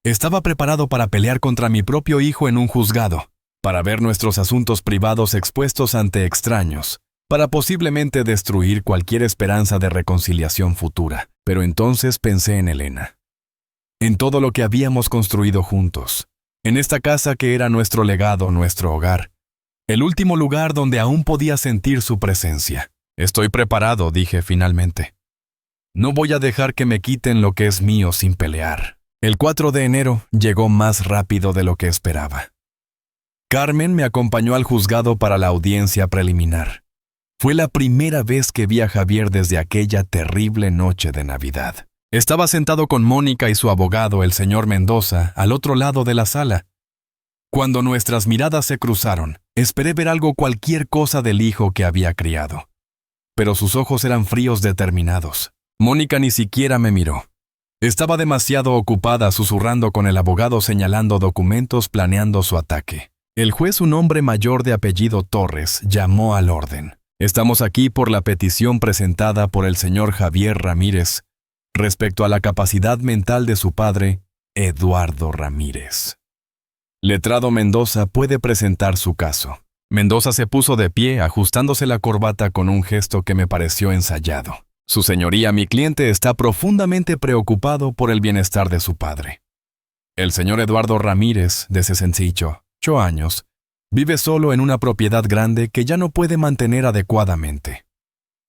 Estaba preparado para pelear contra mi propio hijo en un juzgado, para ver nuestros asuntos privados expuestos ante extraños, para posiblemente destruir cualquier esperanza de reconciliación futura. Pero entonces pensé en Elena, en todo lo que habíamos construido juntos, en esta casa que era nuestro legado, nuestro hogar, el último lugar donde aún podía sentir su presencia. «Estoy preparado», dije finalmente. «No voy a dejar que me quiten lo que es mío sin pelear». El 4 de enero llegó más rápido de lo que esperaba. Carmen me acompañó al juzgado para la audiencia preliminar. Fue la primera vez que vi a Javier desde aquella terrible noche de Navidad. Estaba sentado con Mónica y su abogado, el señor Mendoza, al otro lado de la sala. Cuando nuestras miradas se cruzaron, esperé ver algo, cualquier cosa del hijo que había criado. Pero sus ojos eran fríos, determinados. Mónica ni siquiera me miró. Estaba demasiado ocupada susurrando con el abogado, señalando documentos, planeando su ataque. El juez, un hombre mayor de apellido Torres, llamó al orden. «Estamos aquí por la petición presentada por el señor Javier Ramírez respecto a la capacidad mental de su padre, Eduardo Ramírez. Letrado Mendoza puede presentar su caso». Mendoza se puso de pie, ajustándose la corbata con un gesto que me pareció ensayado. «Su señoría, mi cliente está profundamente preocupado por el bienestar de su padre. El señor Eduardo Ramírez, de 68 años, vive solo en una propiedad grande que ya no puede mantener adecuadamente.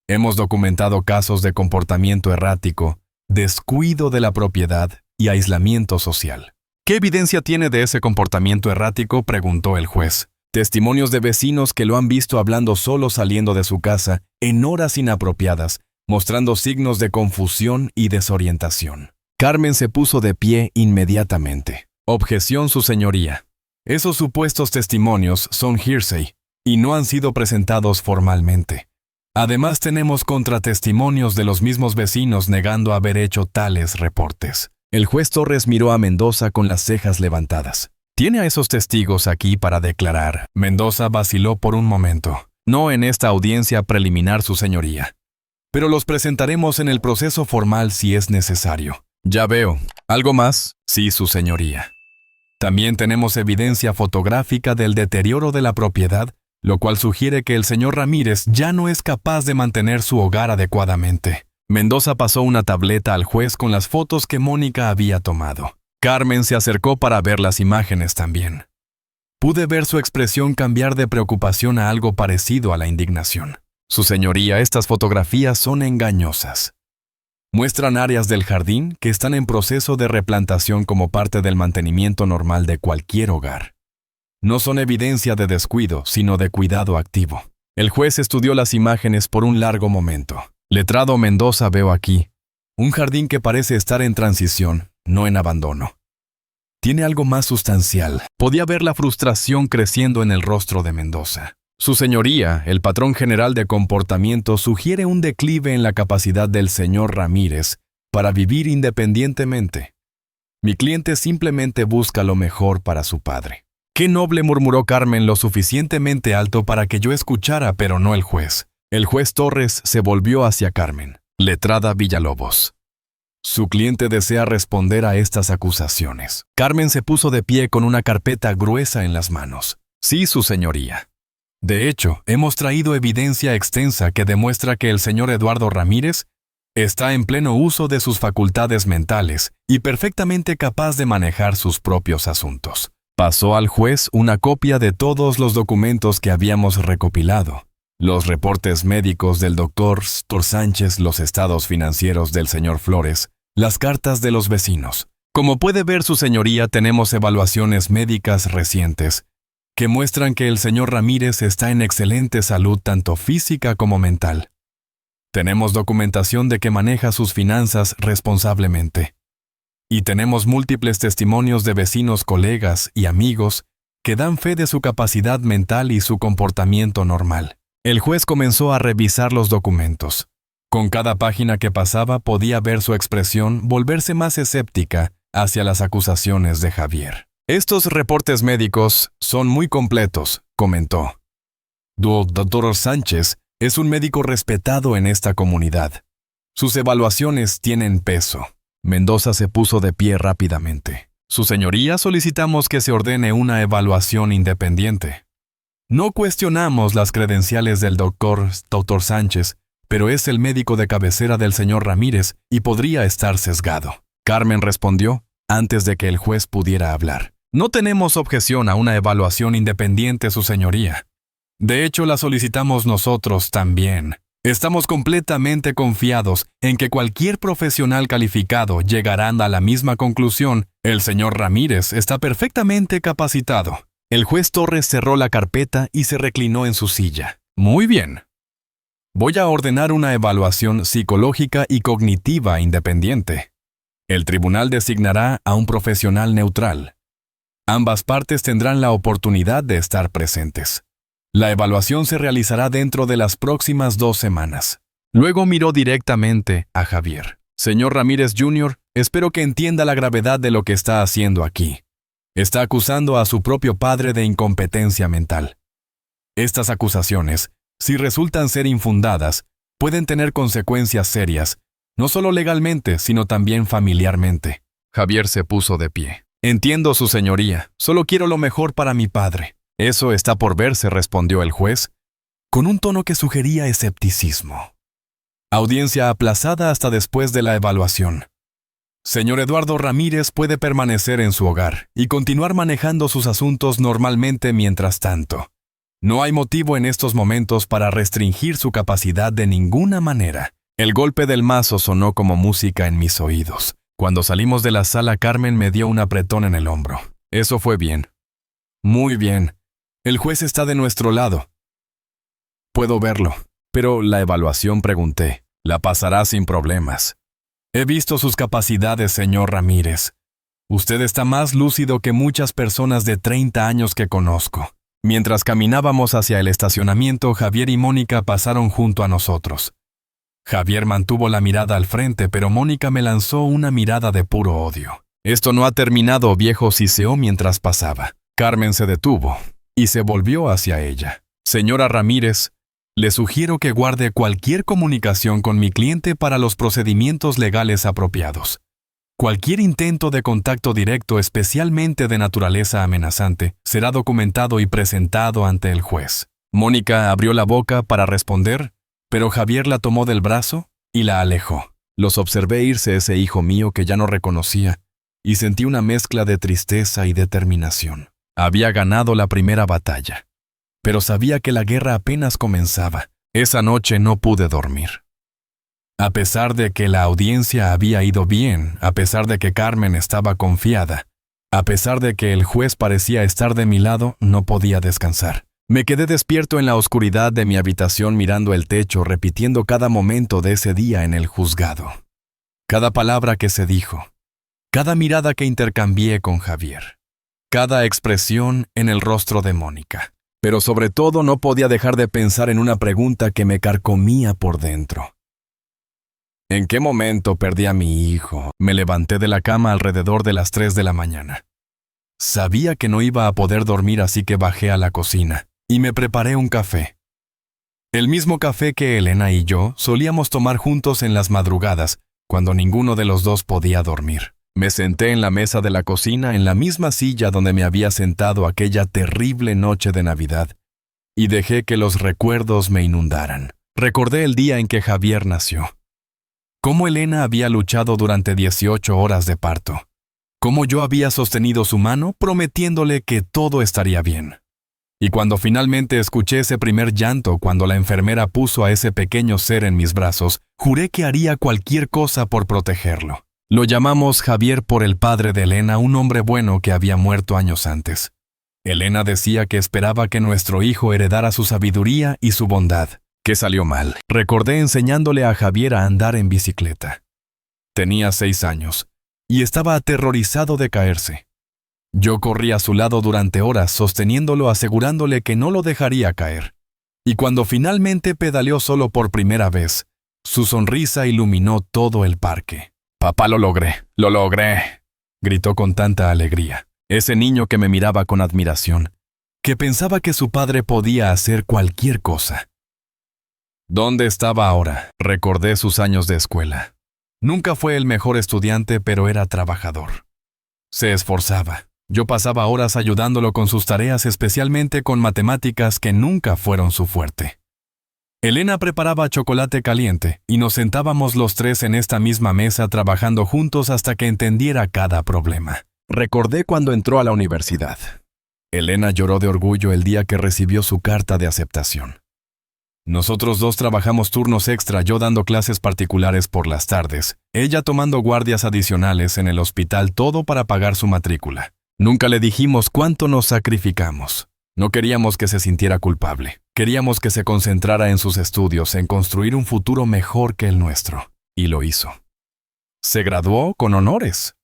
Hemos documentado casos de comportamiento errático, descuido de la propiedad y aislamiento social». «¿Qué evidencia tiene de ese comportamiento errático?», preguntó el juez. «Testimonios de vecinos que lo han visto hablando solo saliendo de su casa en horas inapropiadas, mostrando signos de confusión y desorientación». Carmen se puso de pie inmediatamente. «Objeción, su señoría. Esos supuestos testimonios son hearsay y no han sido presentados formalmente. Además, tenemos contratestimonios de los mismos vecinos negando haber hecho tales reportes». El juez Torres miró a Mendoza con las cejas levantadas. Tiene a esos testigos aquí para declarar. Mendoza vaciló por un momento. No en esta audiencia preliminar, su señoría. Pero los presentaremos en el proceso formal si es necesario. Ya veo. ¿Algo más? Sí, su señoría. También tenemos evidencia fotográfica del deterioro de la propiedad, lo cual sugiere que el señor Ramírez ya no es capaz de mantener su hogar adecuadamente. Mendoza pasó una tableta al juez con las fotos que Mónica había tomado. Carmen se acercó para ver las imágenes también. Pude ver su expresión cambiar de preocupación a algo parecido a la indignación. Su señoría, estas fotografías son engañosas. Muestran áreas del jardín que están en proceso de replantación como parte del mantenimiento normal de cualquier hogar. No son evidencia de descuido, sino de cuidado activo. El juez estudió las imágenes por un largo momento. Letrado Mendoza, veo aquí un jardín que parece estar en transición, no en abandono. Tiene algo más sustancial. Podía ver la frustración creciendo en el rostro de Mendoza. Su señoría, el patrón general de comportamiento sugiere un declive en la capacidad del señor Ramírez para vivir independientemente. Mi cliente simplemente busca lo mejor para su padre. Qué noble, murmuró Carmen lo suficientemente alto para que yo escuchara, pero no el juez. El juez Torres se volvió hacia Carmen. Letrada Villalobos. Su cliente desea responder a estas acusaciones. Carmen se puso de pie con una carpeta gruesa en las manos. Sí, su señoría. De hecho, hemos traído evidencia extensa que demuestra que el señor Eduardo Ramírez está en pleno uso de sus facultades mentales y perfectamente capaz de manejar sus propios asuntos. Pasó al juez una copia de todos los documentos que habíamos recopilado. Los reportes médicos del doctor Sánchez, los estados financieros del señor Flores, las cartas de los vecinos. Como puede ver su señoría, tenemos evaluaciones médicas recientes que muestran que el señor Ramírez está en excelente salud tanto física como mental. Tenemos documentación de que maneja sus finanzas responsablemente. Y tenemos múltiples testimonios de vecinos, colegas y amigos que dan fe de su capacidad mental y su comportamiento normal. El juez comenzó a revisar los documentos. Con cada página que pasaba podía ver su expresión volverse más escéptica hacia las acusaciones de Javier. Estos reportes médicos son muy completos, comentó. Doctor Sánchez es un médico respetado en esta comunidad. Sus evaluaciones tienen peso. Mendoza se puso de pie rápidamente. Su señoría, solicitamos que se ordene una evaluación independiente. No cuestionamos las credenciales del doctor Sánchez, pero es el médico de cabecera del señor Ramírez y podría estar sesgado. Carmen respondió antes de que el juez pudiera hablar. No tenemos objeción a una evaluación independiente, su señoría. De hecho, la solicitamos nosotros también. Estamos completamente confiados en que cualquier profesional calificado llegará a la misma conclusión. El señor Ramírez está perfectamente capacitado. El juez Torres cerró la carpeta y se reclinó en su silla. Muy bien. Voy a ordenar una evaluación psicológica y cognitiva independiente. El tribunal designará a un profesional neutral. Ambas partes tendrán la oportunidad de estar presentes. La evaluación se realizará dentro de las próximas 2 semanas. Luego miró directamente a Javier. Señor Ramírez Jr., espero que entienda la gravedad de lo que está haciendo aquí. Está acusando a su propio padre de incompetencia mental. Estas acusaciones, si resultan ser infundadas, pueden tener consecuencias serias, no solo legalmente, sino también familiarmente. Javier se puso de pie. Entiendo, su señoría. Solo quiero lo mejor para mi padre. Eso está por verse, respondió el juez, con un tono que sugería escepticismo. Audiencia aplazada hasta después de la evaluación. Señor Eduardo Ramírez puede permanecer en su hogar y continuar manejando sus asuntos normalmente mientras tanto. No hay motivo en estos momentos para restringir su capacidad de ninguna manera. El golpe del mazo sonó como música en mis oídos. Cuando salimos de la sala, Carmen me dio un apretón en el hombro. Eso fue bien. Muy bien. El juez está de nuestro lado. Puedo verlo. Pero la evaluación, pregunté, la pasará sin problemas. He visto sus capacidades, señor Ramírez. Usted está más lúcido que muchas personas de 30 años que conozco. Mientras caminábamos hacia el estacionamiento, Javier y Mónica pasaron junto a nosotros. Javier mantuvo la mirada al frente, pero Mónica me lanzó una mirada de puro odio. Esto no ha terminado, viejo, siseó mientras pasaba. Carmen se detuvo y se volvió hacia ella. Señora Ramírez, le sugiero que guarde cualquier comunicación con mi cliente para los procedimientos legales apropiados. Cualquier intento de contacto directo, especialmente de naturaleza amenazante, será documentado y presentado ante el juez. Mónica abrió la boca para responder, pero Javier la tomó del brazo y la alejó. Los observé irse ese hijo mío que ya no reconocía, y sentí una mezcla de tristeza y determinación. Había ganado la primera batalla, pero sabía que la guerra apenas comenzaba. Esa noche no pude dormir. A pesar de que la audiencia había ido bien, a pesar de que Carmen estaba confiada, a pesar de que el juez parecía estar de mi lado, no podía descansar. Me quedé despierto en la oscuridad de mi habitación mirando el techo, repitiendo cada momento de ese día en el juzgado. Cada palabra que se dijo, cada mirada que intercambié con Javier, cada expresión en el rostro de Mónica. Pero sobre todo no podía dejar de pensar en una pregunta que me carcomía por dentro. ¿En qué momento perdí a mi hijo? Me levanté de la cama alrededor de las 3 de la mañana. Sabía que no iba a poder dormir, así que bajé a la cocina y me preparé un café. El mismo café que Elena y yo solíamos tomar juntos en las madrugadas, cuando ninguno de los dos podía dormir. Me senté en la mesa de la cocina, en la misma silla donde me había sentado aquella terrible noche de Navidad, y dejé que los recuerdos me inundaran. Recordé el día en que Javier nació. Cómo Elena había luchado durante 18 horas de parto. Cómo yo había sostenido su mano, prometiéndole que todo estaría bien. Y cuando finalmente escuché ese primer llanto, cuando la enfermera puso a ese pequeño ser en mis brazos, juré que haría cualquier cosa por protegerlo. Lo llamamos Javier por el padre de Elena, un hombre bueno que había muerto años antes. Elena decía que esperaba que nuestro hijo heredara su sabiduría y su bondad. ¿Qué salió mal? Recordé enseñándole a Javier a andar en bicicleta. Tenía 6 años y estaba aterrorizado de caerse. Yo corrí a su lado durante horas sosteniéndolo, asegurándole que no lo dejaría caer. Y cuando finalmente pedaleó solo por primera vez, su sonrisa iluminó todo el parque. «Papá, lo logré, lo logré», gritó con tanta alegría. Ese niño que me miraba con admiración, que pensaba que su padre podía hacer cualquier cosa. ¿Dónde estaba ahora? Recordé sus años de escuela. Nunca fue el mejor estudiante, pero era trabajador. Se esforzaba. Yo pasaba horas ayudándolo con sus tareas, especialmente con matemáticas, que nunca fueron su fuerte. Elena preparaba chocolate caliente y nos sentábamos los tres en esta misma mesa trabajando juntos hasta que entendiera cada problema. Recordé cuando entró a la universidad. Elena lloró de orgullo el día que recibió su carta de aceptación. Nosotros dos trabajamos turnos extra, yo dando clases particulares por las tardes, ella tomando guardias adicionales en el hospital, todo para pagar su matrícula. Nunca le dijimos cuánto nos sacrificamos. No queríamos que se sintiera culpable. Queríamos que se concentrara en sus estudios, en construir un futuro mejor que el nuestro. Y lo hizo. Se graduó con honores.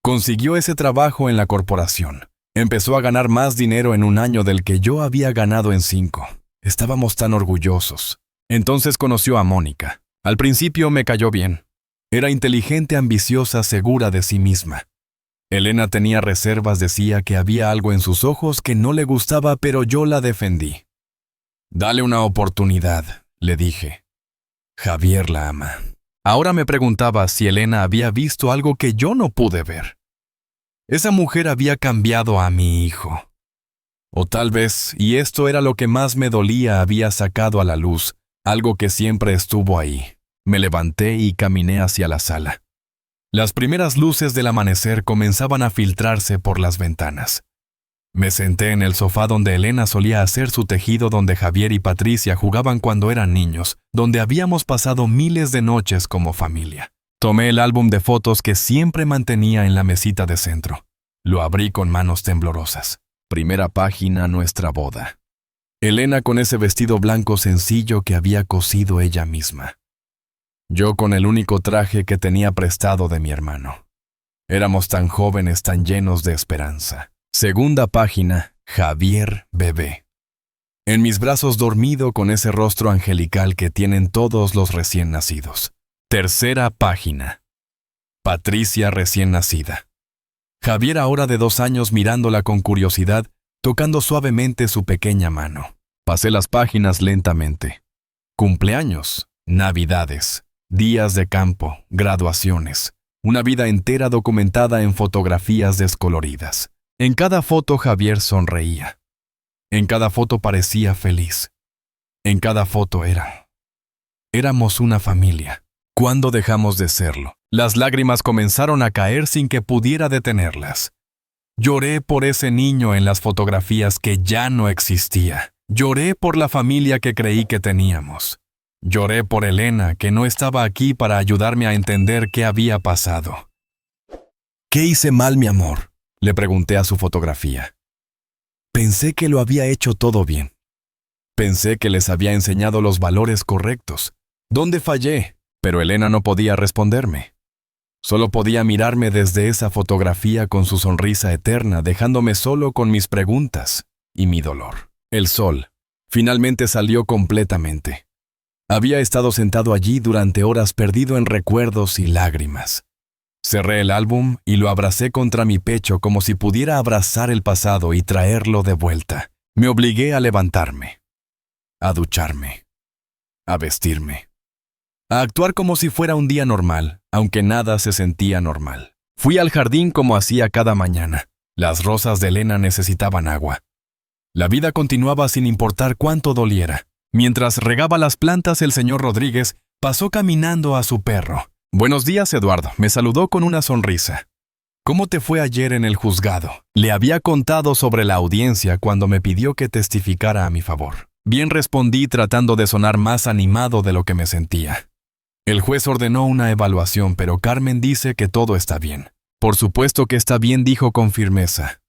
Consiguió ese trabajo en la corporación. Empezó a ganar más dinero en un año del que yo había ganado en 5. Estábamos tan orgullosos. Entonces conoció a Mónica. Al principio me cayó bien. Era inteligente, ambiciosa, segura de sí misma. Elena tenía reservas, decía que había algo en sus ojos que no le gustaba, pero yo la defendí. «Dale una oportunidad», le dije. Javier la ama. Ahora me preguntaba si Elena había visto algo que yo no pude ver. Esa mujer había cambiado a mi hijo. O tal vez, y esto era lo que más me dolía, había sacado a la luz algo que siempre estuvo ahí. Me levanté y caminé hacia la sala. Las primeras luces del amanecer comenzaban a filtrarse por las ventanas. Me senté en el sofá donde Elena solía hacer su tejido, donde Javier y Patricia jugaban cuando eran niños, donde habíamos pasado miles de noches como familia. Tomé el álbum de fotos que siempre mantenía en la mesita de centro. Lo abrí con manos temblorosas. Primera página, nuestra boda. Elena con ese vestido blanco sencillo que había cosido ella misma. Yo con el único traje que tenía prestado de mi hermano. Éramos tan jóvenes, tan llenos de esperanza. Segunda página, Javier bebé. En mis brazos dormido con ese rostro angelical que tienen todos los recién nacidos. Tercera página, Patricia recién nacida. Javier, ahora de 2 años, mirándola con curiosidad, tocando suavemente su pequeña mano. Pasé las páginas lentamente. Cumpleaños, navidades, días de campo, graduaciones. Una vida entera documentada en fotografías descoloridas. En cada foto Javier sonreía. En cada foto parecía feliz. En cada foto éramos una familia. ¿Cuándo dejamos de serlo? Las lágrimas comenzaron a caer sin que pudiera detenerlas. Lloré por ese niño en las fotografías que ya no existía. Lloré por la familia que creí que teníamos. Lloré por Elena, que no estaba aquí para ayudarme a entender qué había pasado. ¿Qué hice mal, mi amor?, le pregunté a su fotografía. Pensé que lo había hecho todo bien. Pensé que les había enseñado los valores correctos. ¿Dónde fallé? Pero Elena no podía responderme. Solo podía mirarme desde esa fotografía con su sonrisa eterna, dejándome solo con mis preguntas y mi dolor. El sol finalmente salió completamente. Había estado sentado allí durante horas, perdido en recuerdos y lágrimas. Cerré el álbum y lo abracé contra mi pecho como si pudiera abrazar el pasado y traerlo de vuelta. Me obligué a levantarme, a ducharme, a vestirme, a actuar como si fuera un día normal, aunque nada se sentía normal. Fui al jardín como hacía cada mañana. Las rosas de Elena necesitaban agua. La vida continuaba sin importar cuánto doliera. Mientras regaba las plantas, el señor Rodríguez pasó caminando a su perro. «Buenos días, Eduardo», me saludó con una sonrisa. «¿Cómo te fue ayer en el juzgado?». Le había contado sobre la audiencia cuando me pidió que testificara a mi favor. Bien, respondí, tratando de sonar más animado de lo que me sentía. El juez ordenó una evaluación, pero Carmen dice que todo está bien. «Por supuesto que está bien», dijo con firmeza.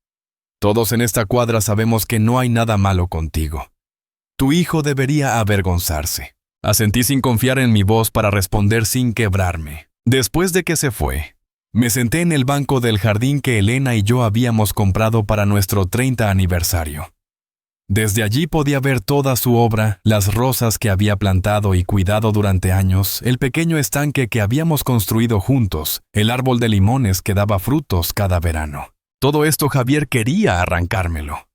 «Todos en esta cuadra sabemos que no hay nada malo contigo. Tu hijo debería avergonzarse». Asentí sin confiar en mi voz para responder sin quebrarme. Después de que se fue, me senté en el banco del jardín que Elena y yo habíamos comprado para nuestro 30 aniversario. Desde allí podía ver toda su obra, las rosas que había plantado y cuidado durante años, el pequeño estanque que habíamos construido juntos, el árbol de limones que daba frutos cada verano. Todo esto Javier quería arrancármelo.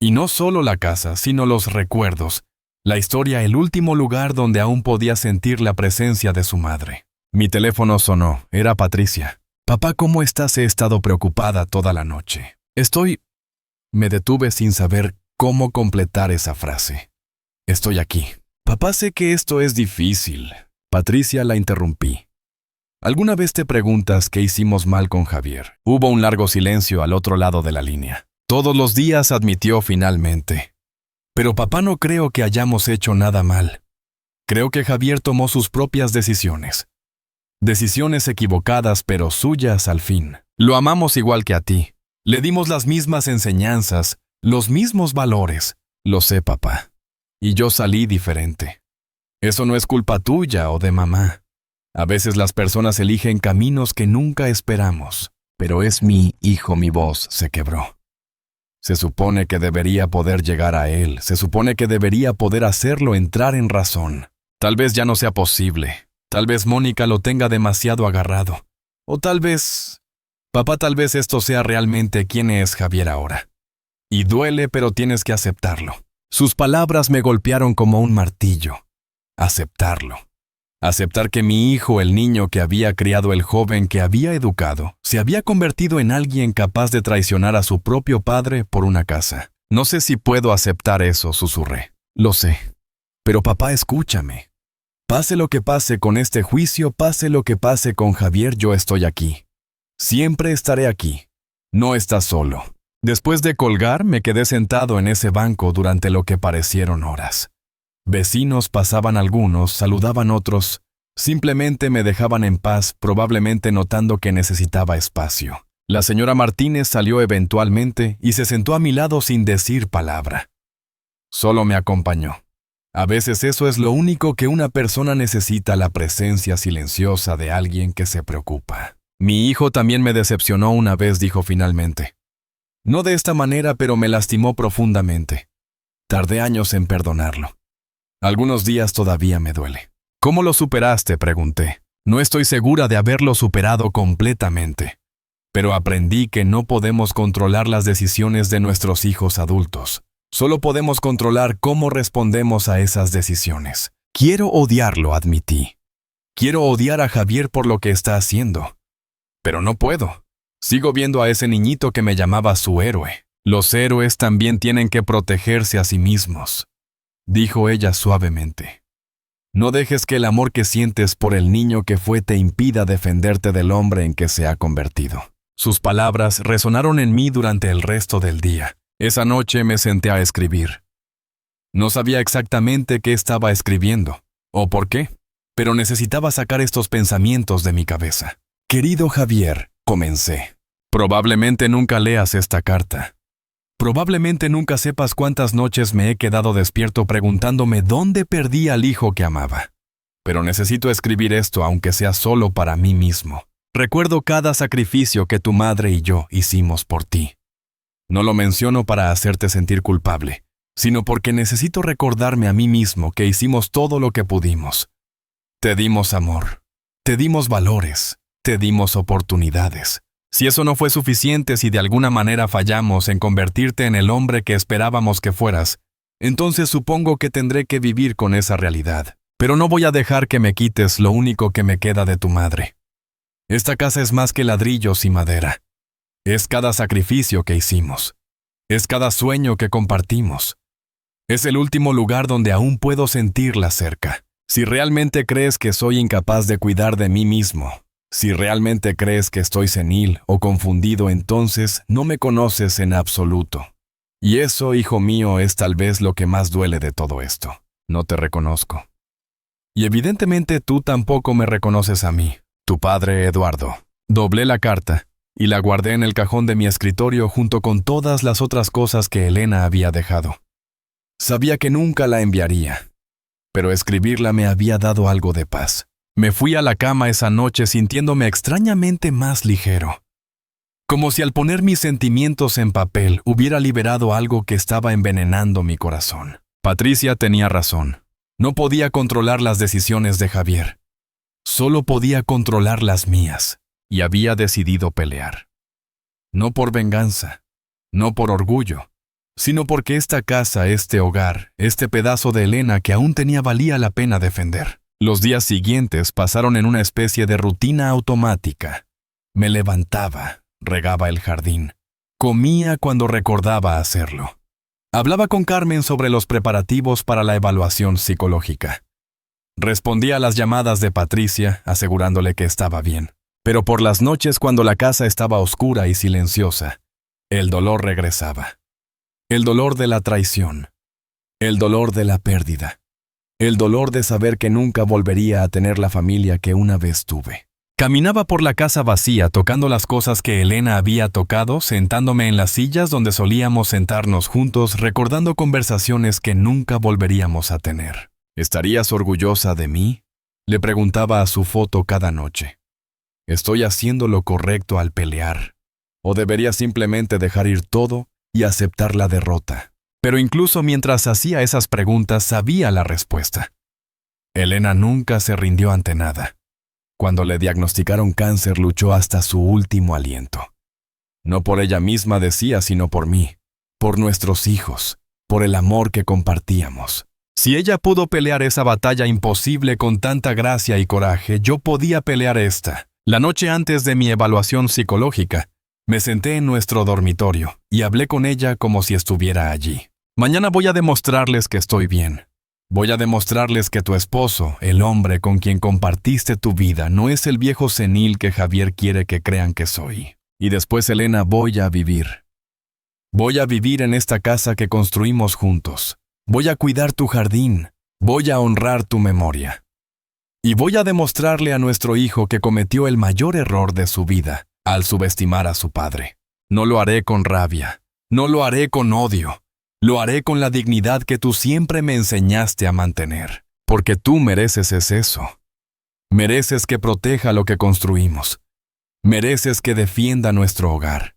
Y no solo la casa, sino los recuerdos, la historia, el último lugar donde aún podía sentir la presencia de su madre. Mi teléfono sonó. Era Patricia. «Papá, ¿cómo estás? He estado preocupada toda la noche». Me detuve sin saber cómo completar esa frase. «Estoy aquí». «Papá, sé que esto es difícil». Patricia, la interrumpí. «¿Alguna vez te preguntas qué hicimos mal con Javier?». Hubo un largo silencio al otro lado de la línea. «Todos los días», admitió finalmente. «Pero papá, no creo que hayamos hecho nada mal. Creo que Javier tomó sus propias decisiones. Decisiones equivocadas, pero suyas al fin. Lo amamos igual que a ti. Le dimos las mismas enseñanzas, los mismos valores. Lo sé, papá. Y yo salí diferente. Eso no es culpa tuya o de mamá. A veces las personas eligen caminos que nunca esperamos. Pero es mi hijo». Mi voz se quebró. Se supone que debería poder llegar a él. Se supone que debería poder hacerlo entrar en razón. Tal vez ya no sea posible. Tal vez Mónica lo tenga demasiado agarrado. O tal vez... Papá, tal vez esto sea realmente quién es Javier ahora. Y duele, pero tienes que aceptarlo. Sus palabras me golpearon como un martillo. Aceptarlo. Aceptar que mi hijo, el niño que había criado, el joven que había educado, se había convertido en alguien capaz de traicionar a su propio padre por una casa. «No sé si puedo aceptar eso», susurré. «Lo sé. Pero papá, escúchame. Pase lo que pase con este juicio, pase lo que pase con Javier, yo estoy aquí. Siempre estaré aquí. No estás solo». Después de colgar, me quedé sentado en ese banco durante lo que parecieron horas. Vecinos pasaban, algunos, saludaban otros, simplemente me dejaban en paz, probablemente notando que necesitaba espacio. La señora Martínez salió eventualmente y se sentó a mi lado sin decir palabra. Solo me acompañó. A veces eso es lo único que una persona necesita, la presencia silenciosa de alguien que se preocupa. «Mi hijo también me decepcionó una vez», dijo finalmente. «No de esta manera, pero me lastimó profundamente. Tardé años en perdonarlo. Algunos días todavía me duele». «¿Cómo lo superaste?», pregunté. «No estoy segura de haberlo superado completamente. Pero aprendí que no podemos controlar las decisiones de nuestros hijos adultos. Solo podemos controlar cómo respondemos a esas decisiones. Quiero odiarlo, admití. Quiero odiar a Javier por lo que está haciendo. Pero no puedo. Sigo viendo a ese niñito que me llamaba su héroe. Los héroes también tienen que protegerse a sí mismos, dijo ella suavemente. No dejes que el amor que sientes por el niño que fue te impida defenderte del hombre en que se ha convertido. Sus palabras resonaron en mí durante el resto del día. Esa noche me senté a escribir. No sabía exactamente qué estaba escribiendo, o por qué, pero necesitaba sacar estos pensamientos de mi cabeza. Querido Javier, comencé. Probablemente nunca leas esta carta. Probablemente nunca sepas cuántas noches me he quedado despierto preguntándome dónde perdí al hijo que amaba. Pero necesito escribir esto aunque sea solo para mí mismo. Recuerdo cada sacrificio que tu madre y yo hicimos por ti. No lo menciono para hacerte sentir culpable, sino porque necesito recordarme a mí mismo que hicimos todo lo que pudimos. Te dimos amor, te dimos valores, te dimos oportunidades. Si eso no fue suficiente, si de alguna manera fallamos en convertirte en el hombre que esperábamos que fueras, entonces supongo que tendré que vivir con esa realidad. Pero no voy a dejar que me quites lo único que me queda de tu madre. Esta casa es más que ladrillos y madera. Es cada sacrificio que hicimos. Es cada sueño que compartimos. Es el último lugar donde aún puedo sentirla cerca. Si realmente crees que soy incapaz de cuidar de mí mismo, si realmente crees que estoy senil o confundido, entonces no me conoces en absoluto. Y eso, hijo mío, es tal vez lo que más duele de todo esto. No te reconozco. Y evidentemente tú tampoco me reconoces a mí, tu padre Eduardo. Doblé la carta y la guardé en el cajón de mi escritorio junto con todas las otras cosas que Elena había dejado. Sabía que nunca la enviaría, pero escribirla me había dado algo de paz. Me fui a la cama esa noche sintiéndome extrañamente más ligero. Como si al poner mis sentimientos en papel hubiera liberado algo que estaba envenenando mi corazón. Patricia tenía razón. No podía controlar las decisiones de Javier. Solo podía controlar las mías, y había decidido pelear. No por venganza, no por orgullo, sino porque esta casa, este hogar, este pedazo de Elena que aún tenía valía la pena defender. Los días siguientes pasaron en una especie de rutina automática. Me levantaba, regaba el jardín, comía cuando recordaba hacerlo. Hablaba con Carmen sobre los preparativos para la evaluación psicológica. Respondía a las llamadas de Patricia, asegurándole que estaba bien. Pero por las noches, cuando la casa estaba oscura y silenciosa, el dolor regresaba. El dolor de la traición. El dolor de la pérdida. El dolor de saber que nunca volvería a tener la familia que una vez tuve. Caminaba por la casa vacía tocando las cosas que Elena había tocado, sentándome en las sillas donde solíamos sentarnos juntos, recordando conversaciones que nunca volveríamos a tener. ¿Estarías orgullosa de mí?, le preguntaba a su foto cada noche. ¿Estoy haciendo lo correcto al pelear? ¿O debería simplemente dejar ir todo y aceptar la derrota? Pero incluso mientras hacía esas preguntas sabía la respuesta. Elena nunca se rindió ante nada. Cuando le diagnosticaron cáncer, luchó hasta su último aliento. No por ella misma decía, sino por mí, por nuestros hijos, por el amor que compartíamos. Si ella pudo pelear esa batalla imposible con tanta gracia y coraje, yo podía pelear esta. La noche antes de mi evaluación psicológica, me senté en nuestro dormitorio y hablé con ella como si estuviera allí. Mañana voy a demostrarles que estoy bien. Voy a demostrarles que tu esposo, el hombre con quien compartiste tu vida, no es el viejo senil que Javier quiere que crean que soy. Y después, Elena, voy a vivir. Voy a vivir en esta casa que construimos juntos. Voy a cuidar tu jardín. Voy a honrar tu memoria. Y voy a demostrarle a nuestro hijo que cometió el mayor error de su vida al subestimar a su padre. No lo haré con rabia. No lo haré con odio. Lo haré con la dignidad que tú siempre me enseñaste a mantener. Porque tú mereces eso. Mereces que proteja lo que construimos. Mereces que defienda nuestro hogar.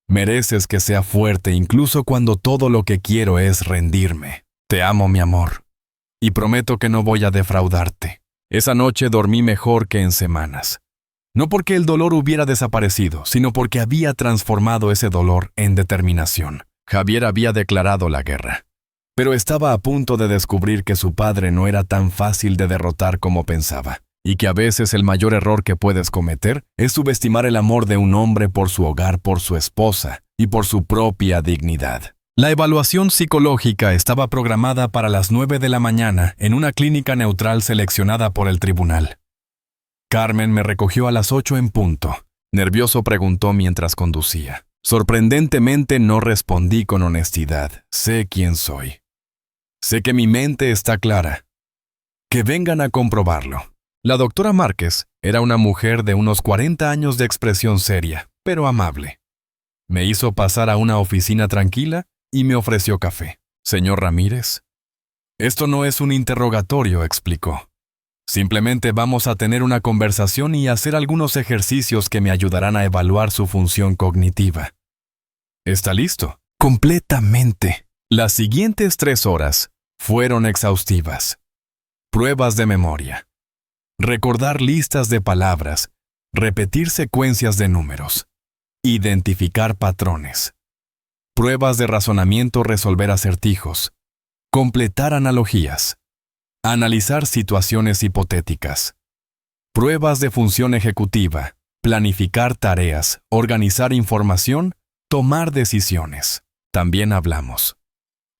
Mereces que sea fuerte incluso cuando todo lo que quiero es rendirme. Te amo, mi amor. Y prometo que no voy a defraudarte. Esa noche dormí mejor que en semanas. No porque el dolor hubiera desaparecido, sino porque había transformado ese dolor en determinación. Javier había declarado la guerra, pero estaba a punto de descubrir que su padre no era tan fácil de derrotar como pensaba, y que a veces el mayor error que puedes cometer es subestimar el amor de un hombre por su hogar, por su esposa y por su propia dignidad. La evaluación psicológica estaba programada para las 9 de la mañana en una clínica neutral seleccionada por el tribunal. Carmen me recogió a las 8 en punto. Nervioso preguntó mientras conducía. Sorprendentemente no respondí con honestidad. Sé quién soy. Sé que mi mente está clara. Que vengan a comprobarlo. La doctora Márquez era una mujer de unos 40 años de expresión seria, pero amable. Me hizo pasar a una oficina tranquila y me ofreció café. Señor Ramírez, esto no es un interrogatorio, explicó. Simplemente vamos a tener una conversación y hacer algunos ejercicios que me ayudarán a evaluar su función cognitiva. ¿Está listo? Completamente. Las siguientes 3 horas fueron exhaustivas. Pruebas de memoria. Recordar listas de palabras. Repetir secuencias de números. Identificar patrones. Pruebas de razonamiento, resolver acertijos. Completar analogías. Analizar situaciones hipotéticas. Pruebas de función ejecutiva. Planificar tareas. Organizar información. Tomar decisiones. También hablamos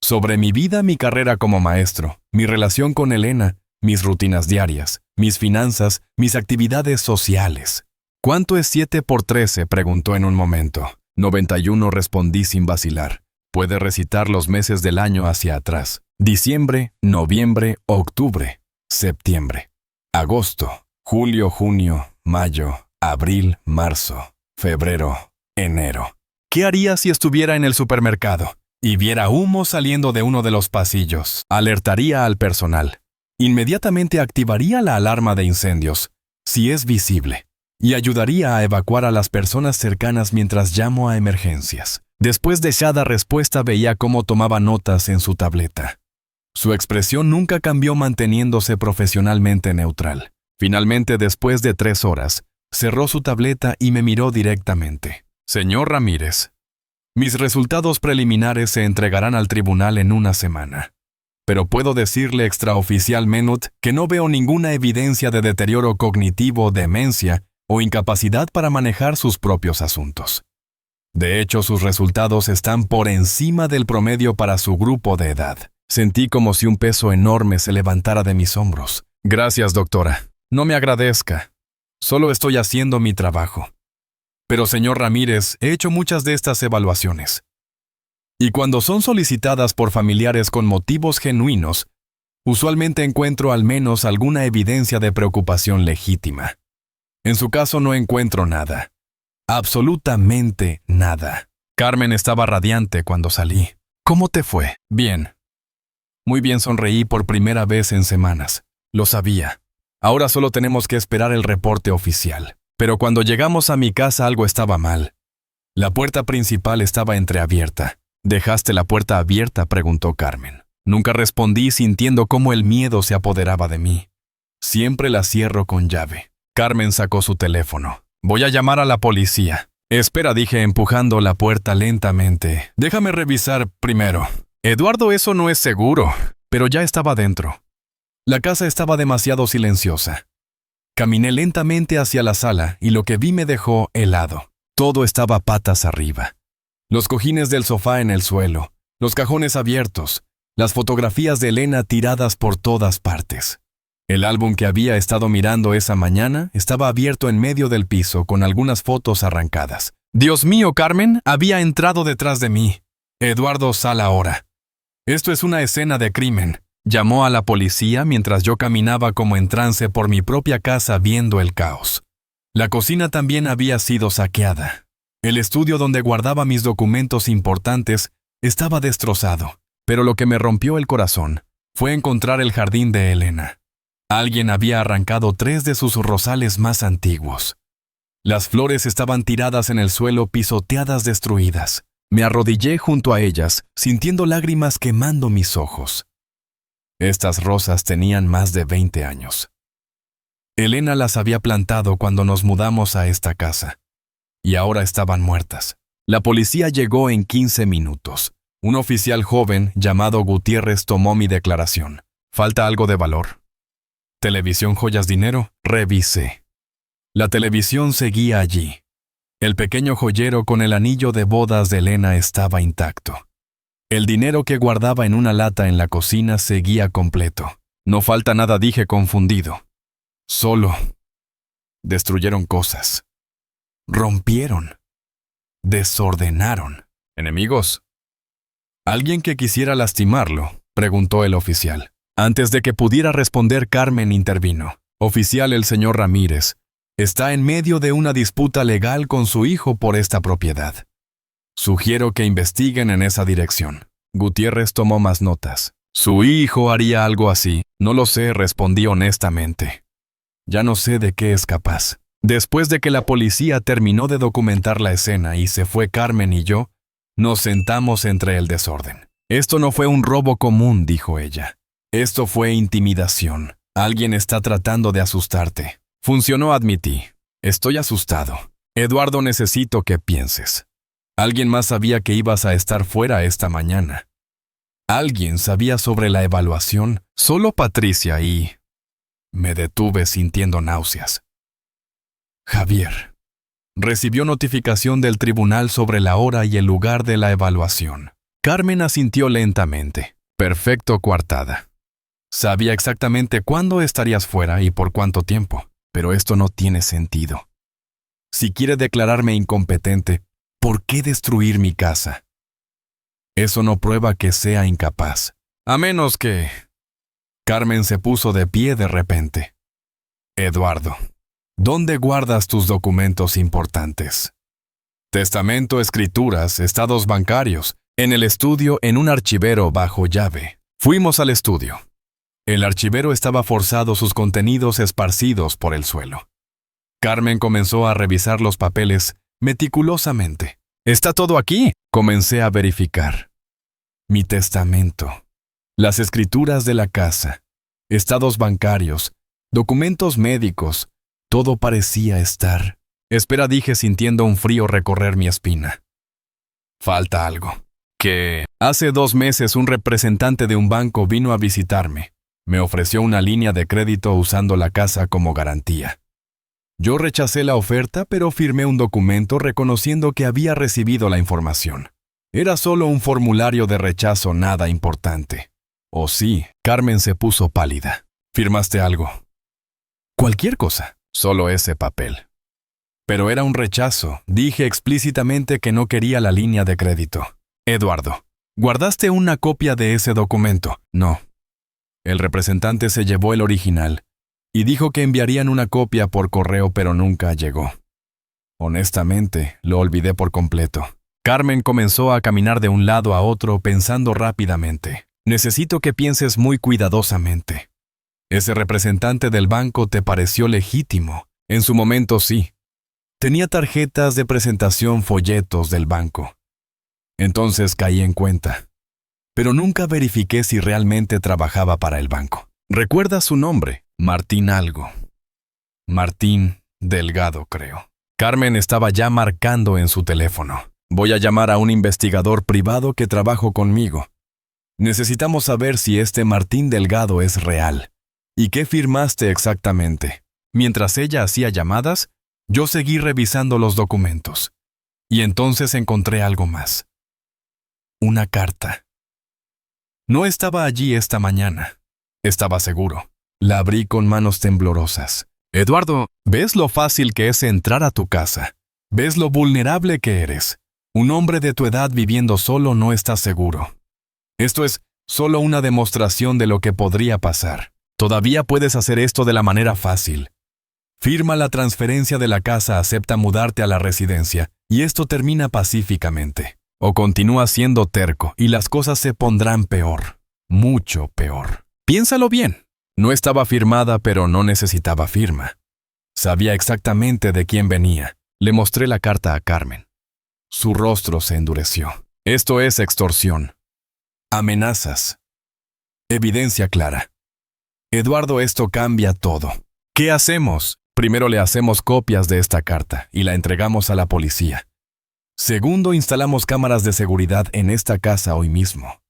sobre mi vida, mi carrera como maestro, mi relación con Elena, mis rutinas diarias, mis finanzas, mis actividades sociales. ¿Cuánto es 7 por 13? Preguntó en un momento. 91, respondí sin vacilar. Puede recitar los meses del año hacia atrás. Diciembre, noviembre, octubre, septiembre, agosto, julio, junio, mayo, abril, marzo, febrero, enero. ¿Qué haría si estuviera en el supermercado y viera humo saliendo de uno de los pasillos? Alertaría al personal. Inmediatamente activaría la alarma de incendios, si es visible, y ayudaría a evacuar a las personas cercanas mientras llamo a emergencias. Después de cada respuesta veía cómo tomaba notas en su tableta. Su expresión nunca cambió, manteniéndose profesionalmente neutral. Finalmente, después de 3 horas, cerró su tableta y me miró directamente. Señor Ramírez, mis resultados preliminares se entregarán al tribunal en una semana. Pero puedo decirle extraoficialmente que no veo ninguna evidencia de deterioro cognitivo, demencia o incapacidad para manejar sus propios asuntos. De hecho, sus resultados están por encima del promedio para su grupo de edad. Sentí como si un peso enorme se levantara de mis hombros. Gracias, doctora. No me agradezca. Solo estoy haciendo mi trabajo. Pero, señor Ramírez, he hecho muchas de estas evaluaciones. Y cuando son solicitadas por familiares con motivos genuinos, usualmente encuentro al menos alguna evidencia de preocupación legítima. En su caso no encuentro nada. Absolutamente nada. Carmen estaba radiante cuando salí. ¿Cómo te fue? Bien. Muy bien, sonreí por primera vez en semanas. Lo sabía. Ahora solo tenemos que esperar el reporte oficial. Pero cuando llegamos a mi casa algo estaba mal. La puerta principal estaba entreabierta. ¿Dejaste la puerta abierta?, preguntó Carmen. Nunca respondí, sintiendo cómo el miedo se apoderaba de mí. Siempre la cierro con llave. Carmen sacó su teléfono. Voy a llamar a la policía. Espera, dije, empujando la puerta lentamente. Déjame revisar primero. Eduardo, eso no es seguro. Pero ya estaba dentro. La casa estaba demasiado silenciosa. Caminé lentamente hacia la sala y lo que vi me dejó helado. Todo estaba patas arriba. Los cojines del sofá en el suelo, los cajones abiertos, las fotografías de Elena tiradas por todas partes. El álbum que había estado mirando esa mañana estaba abierto en medio del piso con algunas fotos arrancadas. Dios mío, Carmen había entrado detrás de mí. Eduardo, sal ahora. Esto es una escena de crimen. Llamó a la policía mientras yo caminaba como en trance por mi propia casa viendo el caos. La cocina también había sido saqueada. El estudio donde guardaba mis documentos importantes estaba destrozado, pero lo que me rompió el corazón fue encontrar el jardín de Elena. Alguien había arrancado 3 de sus rosales más antiguos. Las flores estaban tiradas en el suelo, pisoteadas, destruidas. Me arrodillé junto a ellas, sintiendo lágrimas quemando mis ojos. Estas rosas tenían más de 20 años. Elena las había plantado cuando nos mudamos a esta casa. Y ahora estaban muertas. La policía llegó en 15 minutos. Un oficial joven llamado Gutiérrez tomó mi declaración. ¿Falta algo de valor? ¿Televisión, joyas, dinero? Revisé. La televisión seguía allí. El pequeño joyero con el anillo de bodas de Elena estaba intacto. El dinero que guardaba en una lata en la cocina seguía completo. No falta nada, dije confundido. Solo destruyeron cosas. Rompieron. Desordenaron. ¿Enemigos? ¿Alguien que quisiera lastimarlo?, preguntó el oficial. Antes de que pudiera responder, Carmen intervino. Oficial, el señor Ramírez está en medio de una disputa legal con su hijo por esta propiedad. Sugiero que investiguen en esa dirección. Gutiérrez tomó más notas. ¿Su hijo haría algo así? No lo sé, respondí honestamente. Ya no sé de qué es capaz. Después de que la policía terminó de documentar la escena y se fue Carmen y yo, nos sentamos entre el desorden. Esto no fue un robo común, dijo ella. Esto fue intimidación. Alguien está tratando de asustarte. Funcionó, admití. Estoy asustado. Eduardo, necesito que pienses. Alguien más sabía que ibas a estar fuera esta mañana. Alguien sabía sobre la evaluación. Solo Patricia y... Me detuve sintiendo náuseas. Javier. Recibió notificación del tribunal sobre la hora y el lugar de la evaluación. Carmen asintió lentamente. Perfecto, coartada. Sabía exactamente cuándo estarías fuera y por cuánto tiempo, pero esto no tiene sentido. Si quiere declararme incompetente, ¿por qué destruir mi casa? Eso no prueba que sea incapaz. A menos que... Carmen se puso de pie de repente. Eduardo, ¿dónde guardas tus documentos importantes? Testamento, escrituras, estados bancarios, en el estudio, en un archivero bajo llave. Fuimos al estudio. El archivero estaba forzado, sus contenidos esparcidos por el suelo. Carmen comenzó a revisar los papeles meticulosamente. ¿Está todo aquí? Comencé a verificar. Mi testamento, las escrituras de la casa, estados bancarios, documentos médicos, todo parecía estar. Espera, dije sintiendo un frío recorrer mi espina. Falta algo. Que hace 2 meses un representante de un banco vino a visitarme. Me ofreció una línea de crédito usando la casa como garantía. Yo rechacé la oferta, pero firmé un documento reconociendo que había recibido la información. Era solo un formulario de rechazo, nada importante. Oh sí, Carmen se puso pálida. ¿Firmaste algo? Cualquier cosa, solo ese papel. Pero era un rechazo. Dije explícitamente que no quería la línea de crédito. Eduardo, ¿guardaste una copia de ese documento? No. El representante se llevó el original y dijo que enviarían una copia por correo, pero nunca llegó. Honestamente, lo olvidé por completo. Carmen comenzó a caminar de un lado a otro pensando rápidamente. Necesito que pienses muy cuidadosamente. Ese representante del banco te pareció legítimo. En su momento sí. Tenía tarjetas de presentación, folletos del banco. Entonces caí en cuenta. Pero nunca verifiqué si realmente trabajaba para el banco. ¿Recuerdas su nombre? Martín algo. Martín Delgado, creo. Carmen estaba ya marcando en su teléfono. Voy a llamar a un investigador privado que trabajó conmigo. Necesitamos saber si este Martín Delgado es real. ¿Y qué firmaste exactamente? Mientras ella hacía llamadas, yo seguí revisando los documentos. Y entonces encontré algo más. Una carta. No estaba allí esta mañana. Estaba seguro. La abrí con manos temblorosas. Eduardo, ¿ves lo fácil que es entrar a tu casa? ¿Ves lo vulnerable que eres? Un hombre de tu edad viviendo solo no está seguro. Esto es solo una demostración de lo que podría pasar. Todavía puedes hacer esto de la manera fácil. Firma la transferencia de la casa, acepta mudarte a la residencia, y esto termina pacíficamente. O continúa siendo terco, y las cosas se pondrán peor. Mucho peor. Piénsalo bien. No estaba firmada, pero no necesitaba firma. Sabía exactamente de quién venía. Le mostré la carta a Carmen. Su rostro se endureció. Esto es extorsión. Amenazas. Evidencia clara. Eduardo, esto cambia todo. ¿Qué hacemos? Primero le hacemos copias de esta carta y la entregamos a la policía. Segundo, instalamos cámaras de seguridad en esta casa hoy mismo.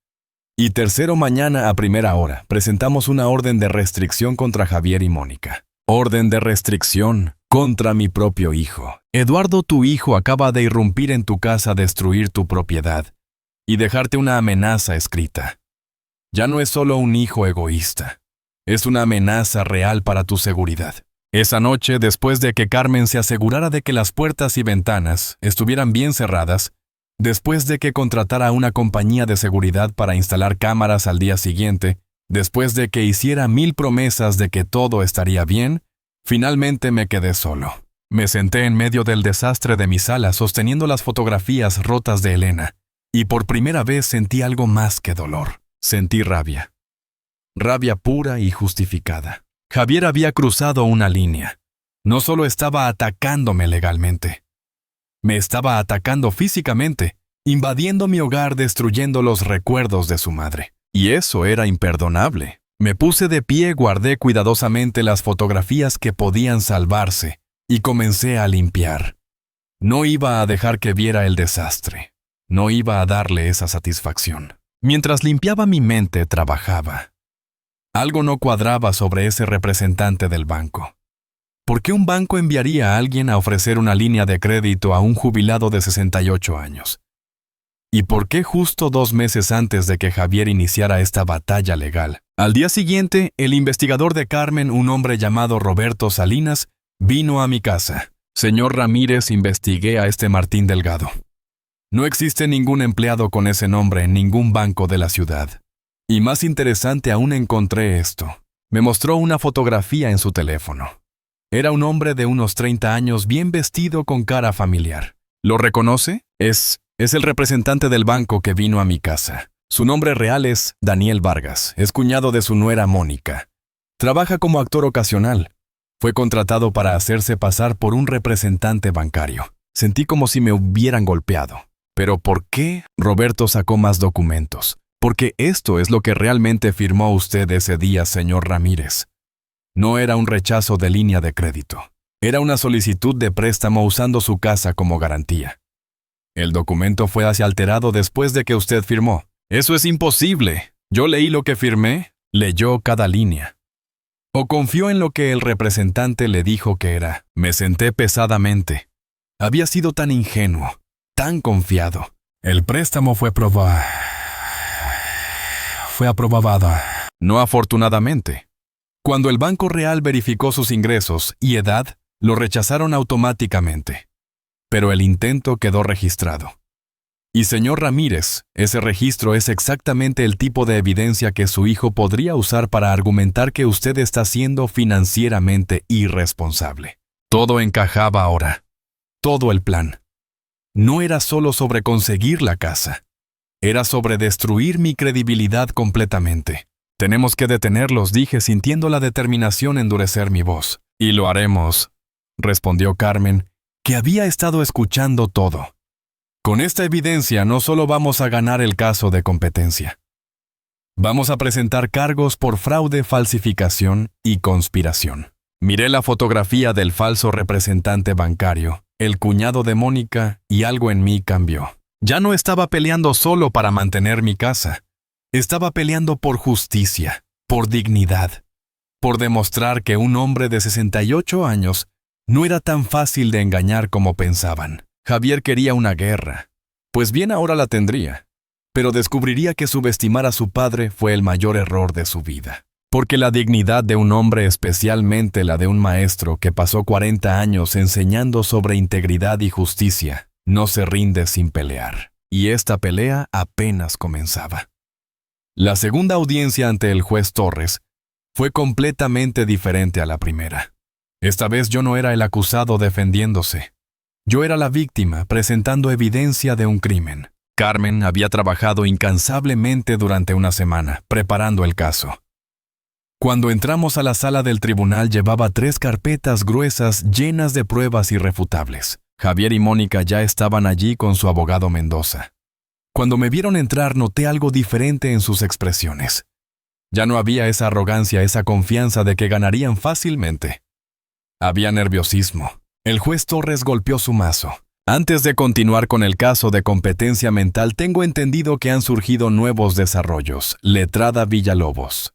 Y tercero, mañana a primera hora, presentamos una orden de restricción contra Javier y Mónica. Orden de restricción contra mi propio hijo. Eduardo, tu hijo, acaba de irrumpir en tu casa a destruir tu propiedad y dejarte una amenaza escrita. Ya no es solo un hijo egoísta, es una amenaza real para tu seguridad. Esa noche, después de que Carmen se asegurara de que las puertas y ventanas estuvieran bien cerradas, después de que contratara a una compañía de seguridad para instalar cámaras al día siguiente, después de que hiciera 1000 promesas de que todo estaría bien, finalmente me quedé solo. Me senté en medio del desastre de mi sala sosteniendo las fotografías rotas de Elena, y por primera vez sentí algo más que dolor. Sentí rabia. Rabia pura y justificada. Javier había cruzado una línea. No solo estaba atacándome legalmente, me estaba atacando físicamente, invadiendo mi hogar, destruyendo los recuerdos de su madre. Y eso era imperdonable. Me puse de pie, guardé cuidadosamente las fotografías que podían salvarse y comencé a limpiar. No iba a dejar que viera el desastre. No iba a darle esa satisfacción. Mientras limpiaba, mi mente trabajaba. Algo no cuadraba sobre ese representante del banco. ¿Por qué un banco enviaría a alguien a ofrecer una línea de crédito a un jubilado de 68 años? ¿Y por qué justo 2 meses antes de que Javier iniciara esta batalla legal? Al día siguiente, el investigador de Carmen, un hombre llamado Roberto Salinas, vino a mi casa. Señor Ramírez, investigué a este Martín Delgado. No existe ningún empleado con ese nombre en ningún banco de la ciudad. Y más interesante aún, encontré esto. Me mostró una fotografía en su teléfono. Era un hombre de unos 30 años, bien vestido, con cara familiar. ¿Lo reconoce? Es el representante del banco que vino a mi casa. Su nombre real es Daniel Vargas. Es cuñado de su nuera Mónica. Trabaja como actor ocasional. Fue contratado para hacerse pasar por un representante bancario. Sentí como si me hubieran golpeado. ¿Pero por qué? Roberto sacó más documentos. Porque esto es lo que realmente firmó usted ese día, señor Ramírez. No era un rechazo de línea de crédito. Era una solicitud de préstamo usando su casa como garantía. El documento fue así alterado después de que usted firmó. Eso es imposible. Yo leí lo que firmé, leyó cada línea. ¿O confió en lo que el representante le dijo que era? Me senté pesadamente. Había sido tan ingenuo, tan confiado. El préstamo fue aprobado. No afortunadamente. Cuando el Banco Real verificó sus ingresos y edad, lo rechazaron automáticamente. Pero el intento quedó registrado. Y señor Ramírez, ese registro es exactamente el tipo de evidencia que su hijo podría usar para argumentar que usted está siendo financieramente irresponsable. Todo encajaba ahora. Todo el plan. No era solo sobre conseguir la casa. Era sobre destruir mi credibilidad completamente. Tenemos que detenerlos, dije, sintiendo la determinación endurecer mi voz. Y lo haremos, respondió Carmen, que había estado escuchando todo. Con esta evidencia no solo vamos a ganar el caso de competencia. Vamos a presentar cargos por fraude, falsificación y conspiración. Miré la fotografía del falso representante bancario, el cuñado de Mónica, y algo en mí cambió. Ya no estaba peleando solo para mantener mi casa. Estaba peleando por justicia, por dignidad, por demostrar que un hombre de 68 años no era tan fácil de engañar como pensaban. Javier quería una guerra. Pues bien, ahora la tendría. Pero descubriría que subestimar a su padre fue el mayor error de su vida. Porque la dignidad de un hombre, especialmente la de un maestro que pasó 40 años enseñando sobre integridad y justicia, no se rinde sin pelear. Y esta pelea apenas comenzaba. La segunda audiencia ante el juez Torres fue completamente diferente a la primera. Esta vez yo no era el acusado defendiéndose. Yo era la víctima presentando evidencia de un crimen. Carmen había trabajado incansablemente durante una semana, preparando el caso. Cuando entramos a la sala del tribunal llevaba 3 carpetas gruesas llenas de pruebas irrefutables. Javier y Mónica ya estaban allí con su abogado Mendoza. Cuando me vieron entrar noté algo diferente en sus expresiones. Ya no había esa arrogancia, esa confianza de que ganarían fácilmente. Había nerviosismo. El juez Torres golpeó su mazo. Antes de continuar con el caso de competencia mental, tengo entendido que han surgido nuevos desarrollos. Letrada Villalobos.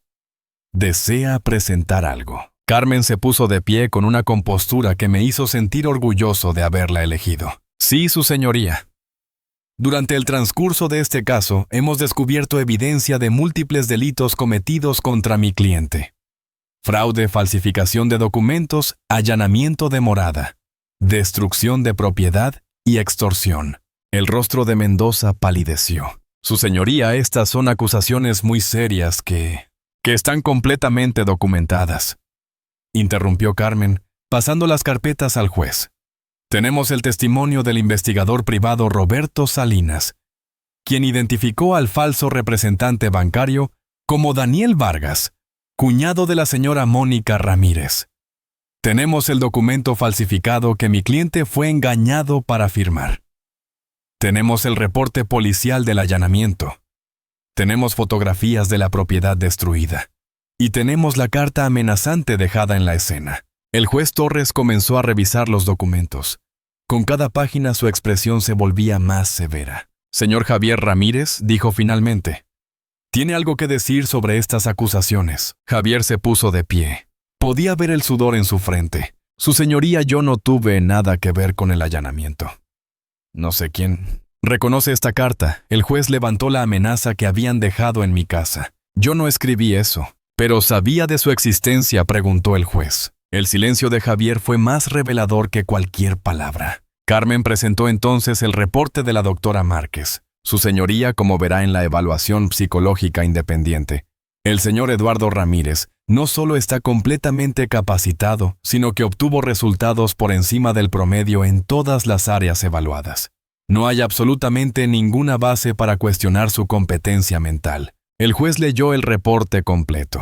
¿Desea presentar algo? Carmen se puso de pie con una compostura que me hizo sentir orgulloso de haberla elegido. Sí, su señoría. Durante el transcurso de este caso, hemos descubierto evidencia de múltiples delitos cometidos contra mi cliente. Fraude, falsificación de documentos, allanamiento de morada, destrucción de propiedad y extorsión. El rostro de Mendoza palideció. Su señoría, estas son acusaciones muy serias que están completamente documentadas. Interrumpió Carmen, pasando las carpetas al juez. Tenemos el testimonio del investigador privado Roberto Salinas, quien identificó al falso representante bancario como Daniel Vargas, cuñado de la señora Mónica Ramírez. Tenemos el documento falsificado que mi cliente fue engañado para firmar. Tenemos el reporte policial del allanamiento. Tenemos fotografías de la propiedad destruida. Y tenemos la carta amenazante dejada en la escena. El juez Torres comenzó a revisar los documentos. Con cada página su expresión se volvía más severa. Señor Javier Ramírez, dijo finalmente, ¿tiene algo que decir sobre estas acusaciones? Javier se puso de pie. Podía ver el sudor en su frente. Su señoría, yo no tuve nada que ver con el allanamiento. No sé quién. Reconoce esta carta. El juez levantó la amenaza que habían dejado en mi casa. Yo no escribí eso. ¿Pero sabía de su existencia?, preguntó el juez. El silencio de Javier fue más revelador que cualquier palabra. Carmen presentó entonces el reporte de la doctora Márquez. Su señoría, como verá en la evaluación psicológica independiente, el señor Eduardo Ramírez no solo está completamente capacitado, sino que obtuvo resultados por encima del promedio en todas las áreas evaluadas. No hay absolutamente ninguna base para cuestionar su competencia mental. El juez leyó el reporte completo.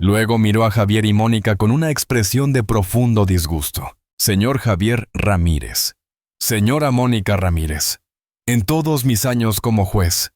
Luego miró a Javier y Mónica con una expresión de profundo disgusto. Señor Javier Ramírez. Señora Mónica Ramírez. En todos mis años como juez,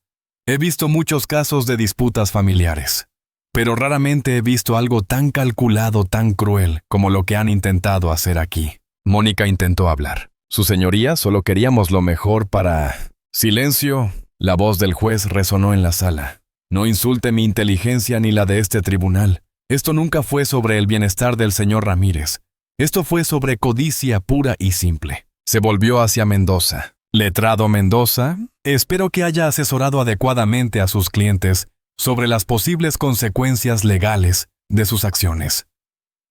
he visto muchos casos de disputas familiares, pero raramente he visto algo tan calculado, tan cruel, como lo que han intentado hacer aquí. Mónica intentó hablar. Su señoría, solo queríamos lo mejor para... Silencio. La voz del juez resonó en la sala. No insulte mi inteligencia ni la de este tribunal. Esto nunca fue sobre el bienestar del señor Ramírez. Esto fue sobre codicia pura y simple. Se volvió hacia Mendoza. Letrado Mendoza, espero que haya asesorado adecuadamente a sus clientes sobre las posibles consecuencias legales de sus acciones.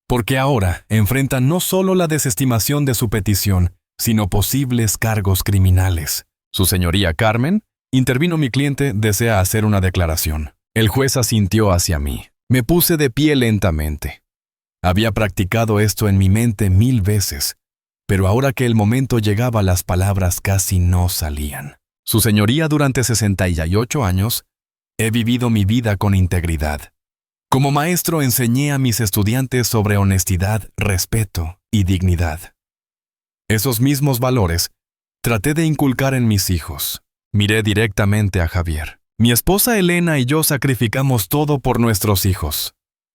Porque ahora enfrentan no solo la desestimación de su petición, sino posibles cargos criminales. Su señoría Carmen, intervino mi cliente, desea hacer una declaración. El juez asintió hacia mí. Me puse de pie lentamente. Había practicado esto en mi mente 1000 veces, pero ahora que el momento llegaba, las palabras casi no salían. Su señoría, durante 68 años, he vivido mi vida con integridad. Como maestro enseñé a mis estudiantes sobre honestidad, respeto y dignidad. Esos mismos valores traté de inculcar en mis hijos. Miré directamente a Javier. Mi esposa Elena y yo sacrificamos todo por nuestros hijos.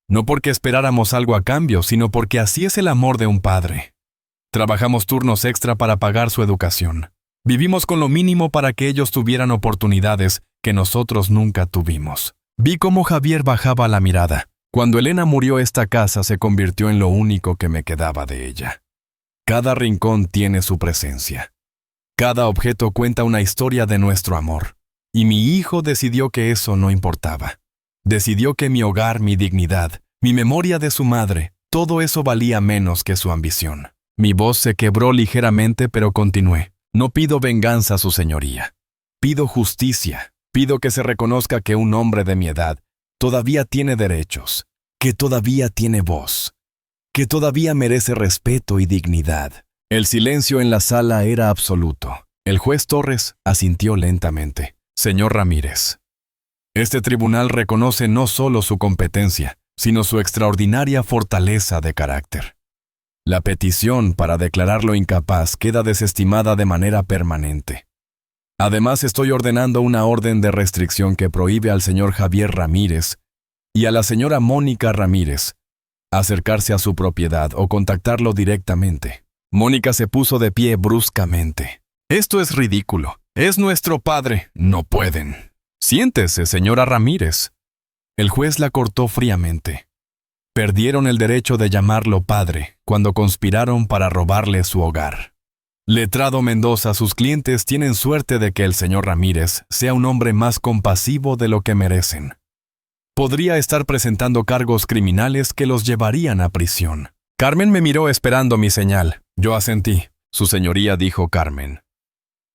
No porque esperáramos algo a cambio, sino porque así es el amor de un padre. Trabajamos turnos extra para pagar su educación. Vivimos con lo mínimo para que ellos tuvieran oportunidades que nosotros nunca tuvimos. Vi cómo Javier bajaba la mirada. Cuando Elena murió, esta casa se convirtió en lo único que me quedaba de ella. Cada rincón tiene su presencia. Cada objeto cuenta una historia de nuestro amor. Y mi hijo decidió que eso no importaba. Decidió que mi hogar, mi dignidad, mi memoria de su madre, todo eso valía menos que su ambición. Mi voz se quebró ligeramente, pero continué. No pido venganza, su señoría. Pido justicia. Pido que se reconozca que un hombre de mi edad todavía tiene derechos, que todavía tiene voz, que todavía merece respeto y dignidad. El silencio en la sala era absoluto. El juez Torres asintió lentamente. Señor Ramírez, este tribunal reconoce no solo su competencia, sino su extraordinaria fortaleza de carácter. La petición para declararlo incapaz queda desestimada de manera permanente. Además, estoy ordenando una orden de restricción que prohíbe al señor Javier Ramírez y a la señora Mónica Ramírez acercarse a su propiedad o contactarlo directamente. Mónica se puso de pie bruscamente. Esto es ridículo. Es nuestro padre. No pueden. Siéntese, señora Ramírez. El juez la cortó fríamente. Perdieron el derecho de llamarlo padre cuando conspiraron para robarle su hogar. Letrado Mendoza, sus clientes tienen suerte de que el señor Ramírez sea un hombre más compasivo de lo que merecen. Podría estar presentando cargos criminales que los llevarían a prisión. Carmen me miró esperando mi señal. Yo asentí. Su señoría, dijo Carmen.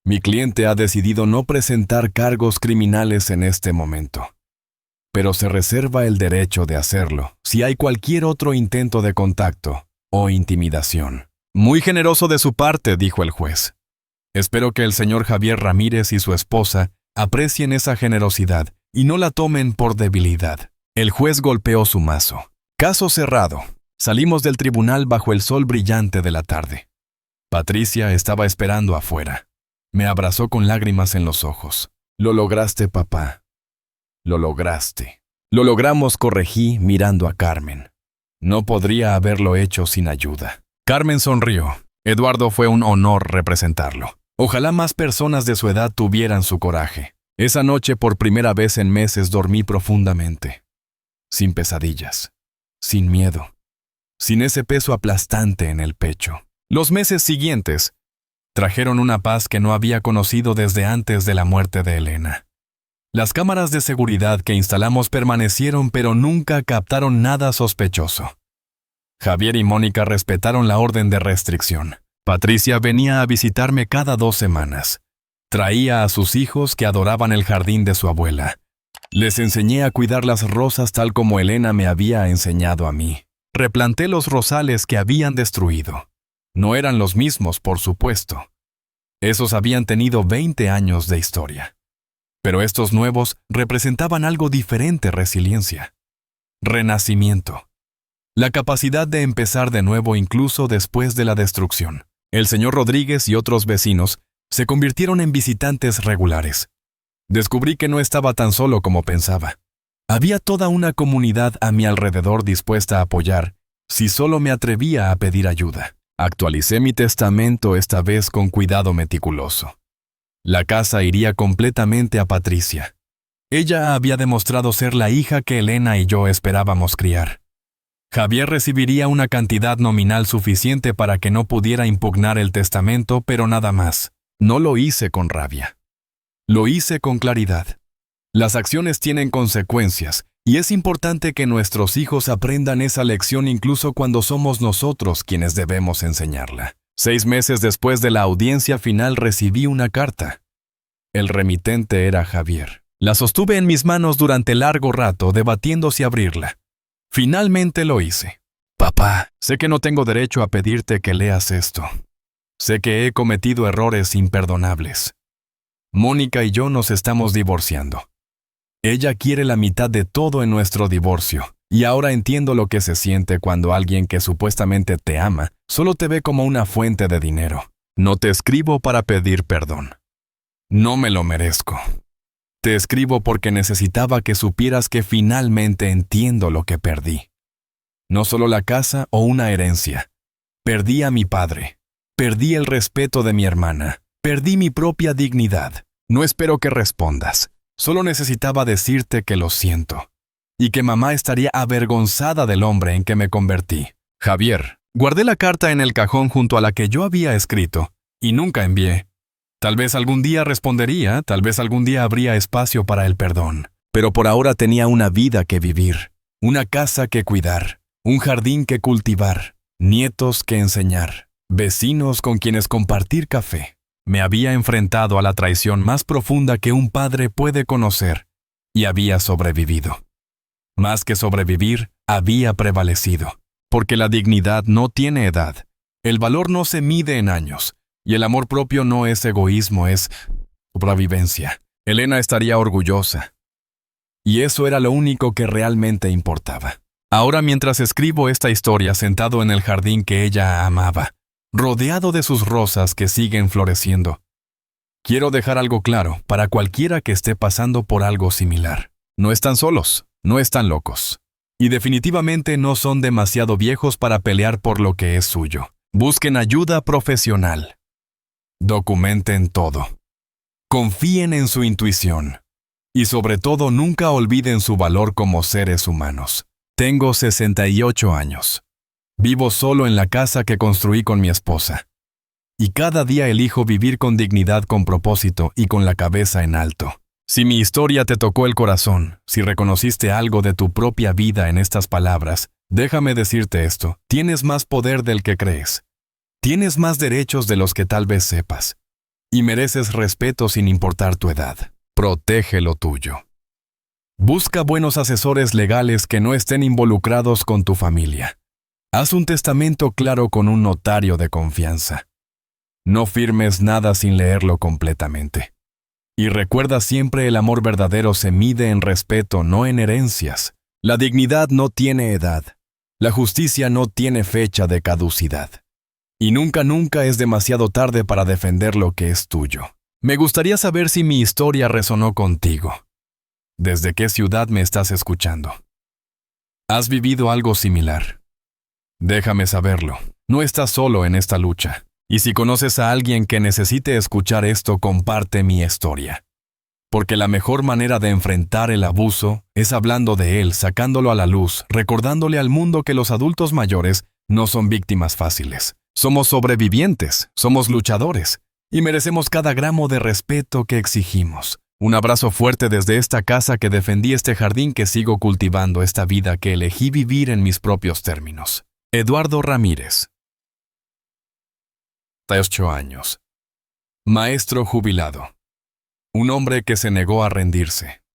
Mi cliente ha decidido no presentar cargos criminales en este momento, pero se reserva el derecho de hacerlo si hay cualquier otro intento de contacto o intimidación. Muy generoso de su parte, dijo el juez. Espero que el señor Javier Ramírez y su esposa aprecien esa generosidad y no la tomen por debilidad. El juez golpeó su mazo. Caso cerrado. Salimos del tribunal bajo el sol brillante de la tarde. Patricia estaba esperando afuera. Me abrazó con lágrimas en los ojos. Lo lograste, papá. Lo lograste. Lo logramos, corregí mirando a Carmen. No podría haberlo hecho sin ayuda. Carmen sonrió. Eduardo, fue un honor representarlo. Ojalá más personas de su edad tuvieran su coraje. Esa noche, por primera vez en meses, dormí profundamente. Sin pesadillas. Sin miedo. Sin ese peso aplastante en el pecho. Los meses siguientes trajeron una paz que no había conocido desde antes de la muerte de Elena. Las cámaras de seguridad que instalamos permanecieron, pero nunca captaron nada sospechoso. Javier y Mónica respetaron la orden de restricción. Patricia venía a visitarme cada 2 semanas. Traía a sus hijos que adoraban el jardín de su abuela. Les enseñé a cuidar las rosas tal como Elena me había enseñado a mí. Replanté los rosales que habían destruido. No eran los mismos, por supuesto. Esos habían tenido 20 años de historia. Pero estos nuevos representaban algo diferente: resiliencia, renacimiento, la capacidad de empezar de nuevo incluso después de la destrucción. El señor Rodríguez y otros vecinos se convirtieron en visitantes regulares. Descubrí que no estaba tan solo como pensaba. Había toda una comunidad a mi alrededor dispuesta a apoyar si solo me atrevía a pedir ayuda. Actualicé mi testamento, esta vez con cuidado meticuloso. La casa iría completamente a Patricia. Ella había demostrado ser la hija que Elena y yo esperábamos criar. Javier recibiría una cantidad nominal suficiente para que no pudiera impugnar el testamento, pero nada más. No lo hice con rabia. Lo hice con claridad. Las acciones tienen consecuencias, y es importante que nuestros hijos aprendan esa lección incluso cuando somos nosotros quienes debemos enseñarla. 6 meses después de la audiencia final recibí una carta. El remitente era Javier. La sostuve en mis manos durante largo rato, debatiendo si abrirla. Finalmente lo hice. Papá, sé que no tengo derecho a pedirte que leas esto. Sé que he cometido errores imperdonables. Mónica y yo nos estamos divorciando. Ella quiere la mitad de todo en nuestro divorcio, y ahora entiendo lo que se siente cuando alguien que supuestamente te ama solo te ve como una fuente de dinero. No te escribo para pedir perdón. No me lo merezco. Te escribo porque necesitaba que supieras que finalmente entiendo lo que perdí. No solo la casa o una herencia. Perdí a mi padre. Perdí el respeto de mi hermana. Perdí mi propia dignidad. No espero que respondas. Solo necesitaba decirte que lo siento. Y que mamá estaría avergonzada del hombre en que me convertí. Javier. Guardé la carta en el cajón junto a la que yo había escrito, y nunca envié. Tal vez algún día respondería, tal vez algún día habría espacio para el perdón. Pero por ahora tenía una vida que vivir, una casa que cuidar, un jardín que cultivar, nietos que enseñar, vecinos con quienes compartir café. Me había enfrentado a la traición más profunda que un padre puede conocer, y había sobrevivido. Más que sobrevivir, había prevalecido, porque la dignidad no tiene edad, el valor no se mide en años, y el amor propio no es egoísmo, es sobrevivencia. Elena estaría orgullosa. Y eso era lo único que realmente importaba. Ahora, mientras escribo esta historia sentado en el jardín que ella amaba, rodeado de sus rosas que siguen floreciendo, quiero dejar algo claro para cualquiera que esté pasando por algo similar. No están solos, no están locos. Y definitivamente no son demasiado viejos para pelear por lo que es suyo. Busquen ayuda profesional. Documenten todo. Confíen en su intuición. Y sobre todo nunca olviden su valor como seres humanos. Tengo 68 años. Vivo solo en la casa que construí con mi esposa. Y cada día elijo vivir con dignidad, con propósito y con la cabeza en alto. Si mi historia te tocó el corazón, si reconociste algo de tu propia vida en estas palabras, déjame decirte esto: tienes más poder del que crees. Tienes más derechos de los que tal vez sepas. Y mereces respeto sin importar tu edad. Protege lo tuyo. Busca buenos asesores legales que no estén involucrados con tu familia. Haz un testamento claro con un notario de confianza. No firmes nada sin leerlo completamente. Y recuerda siempre: el amor verdadero se mide en respeto, no en herencias. La dignidad no tiene edad. La justicia no tiene fecha de caducidad. Y nunca es demasiado tarde para defender lo que es tuyo. Me gustaría saber si mi historia resonó contigo. ¿Desde qué ciudad me estás escuchando? ¿Has vivido algo similar? Déjame saberlo. No estás solo en esta lucha. Y si conoces a alguien que necesite escuchar esto, comparte mi historia. Porque la mejor manera de enfrentar el abuso es hablando de él, sacándolo a la luz, recordándole al mundo que los adultos mayores no son víctimas fáciles. Somos sobrevivientes, somos luchadores, y merecemos cada gramo de respeto que exigimos. Un abrazo fuerte desde esta casa que defendí, este jardín que sigo cultivando, esta vida que elegí vivir en mis propios términos. Eduardo Ramírez. 8 años. Maestro jubilado. Un hombre que se negó a rendirse.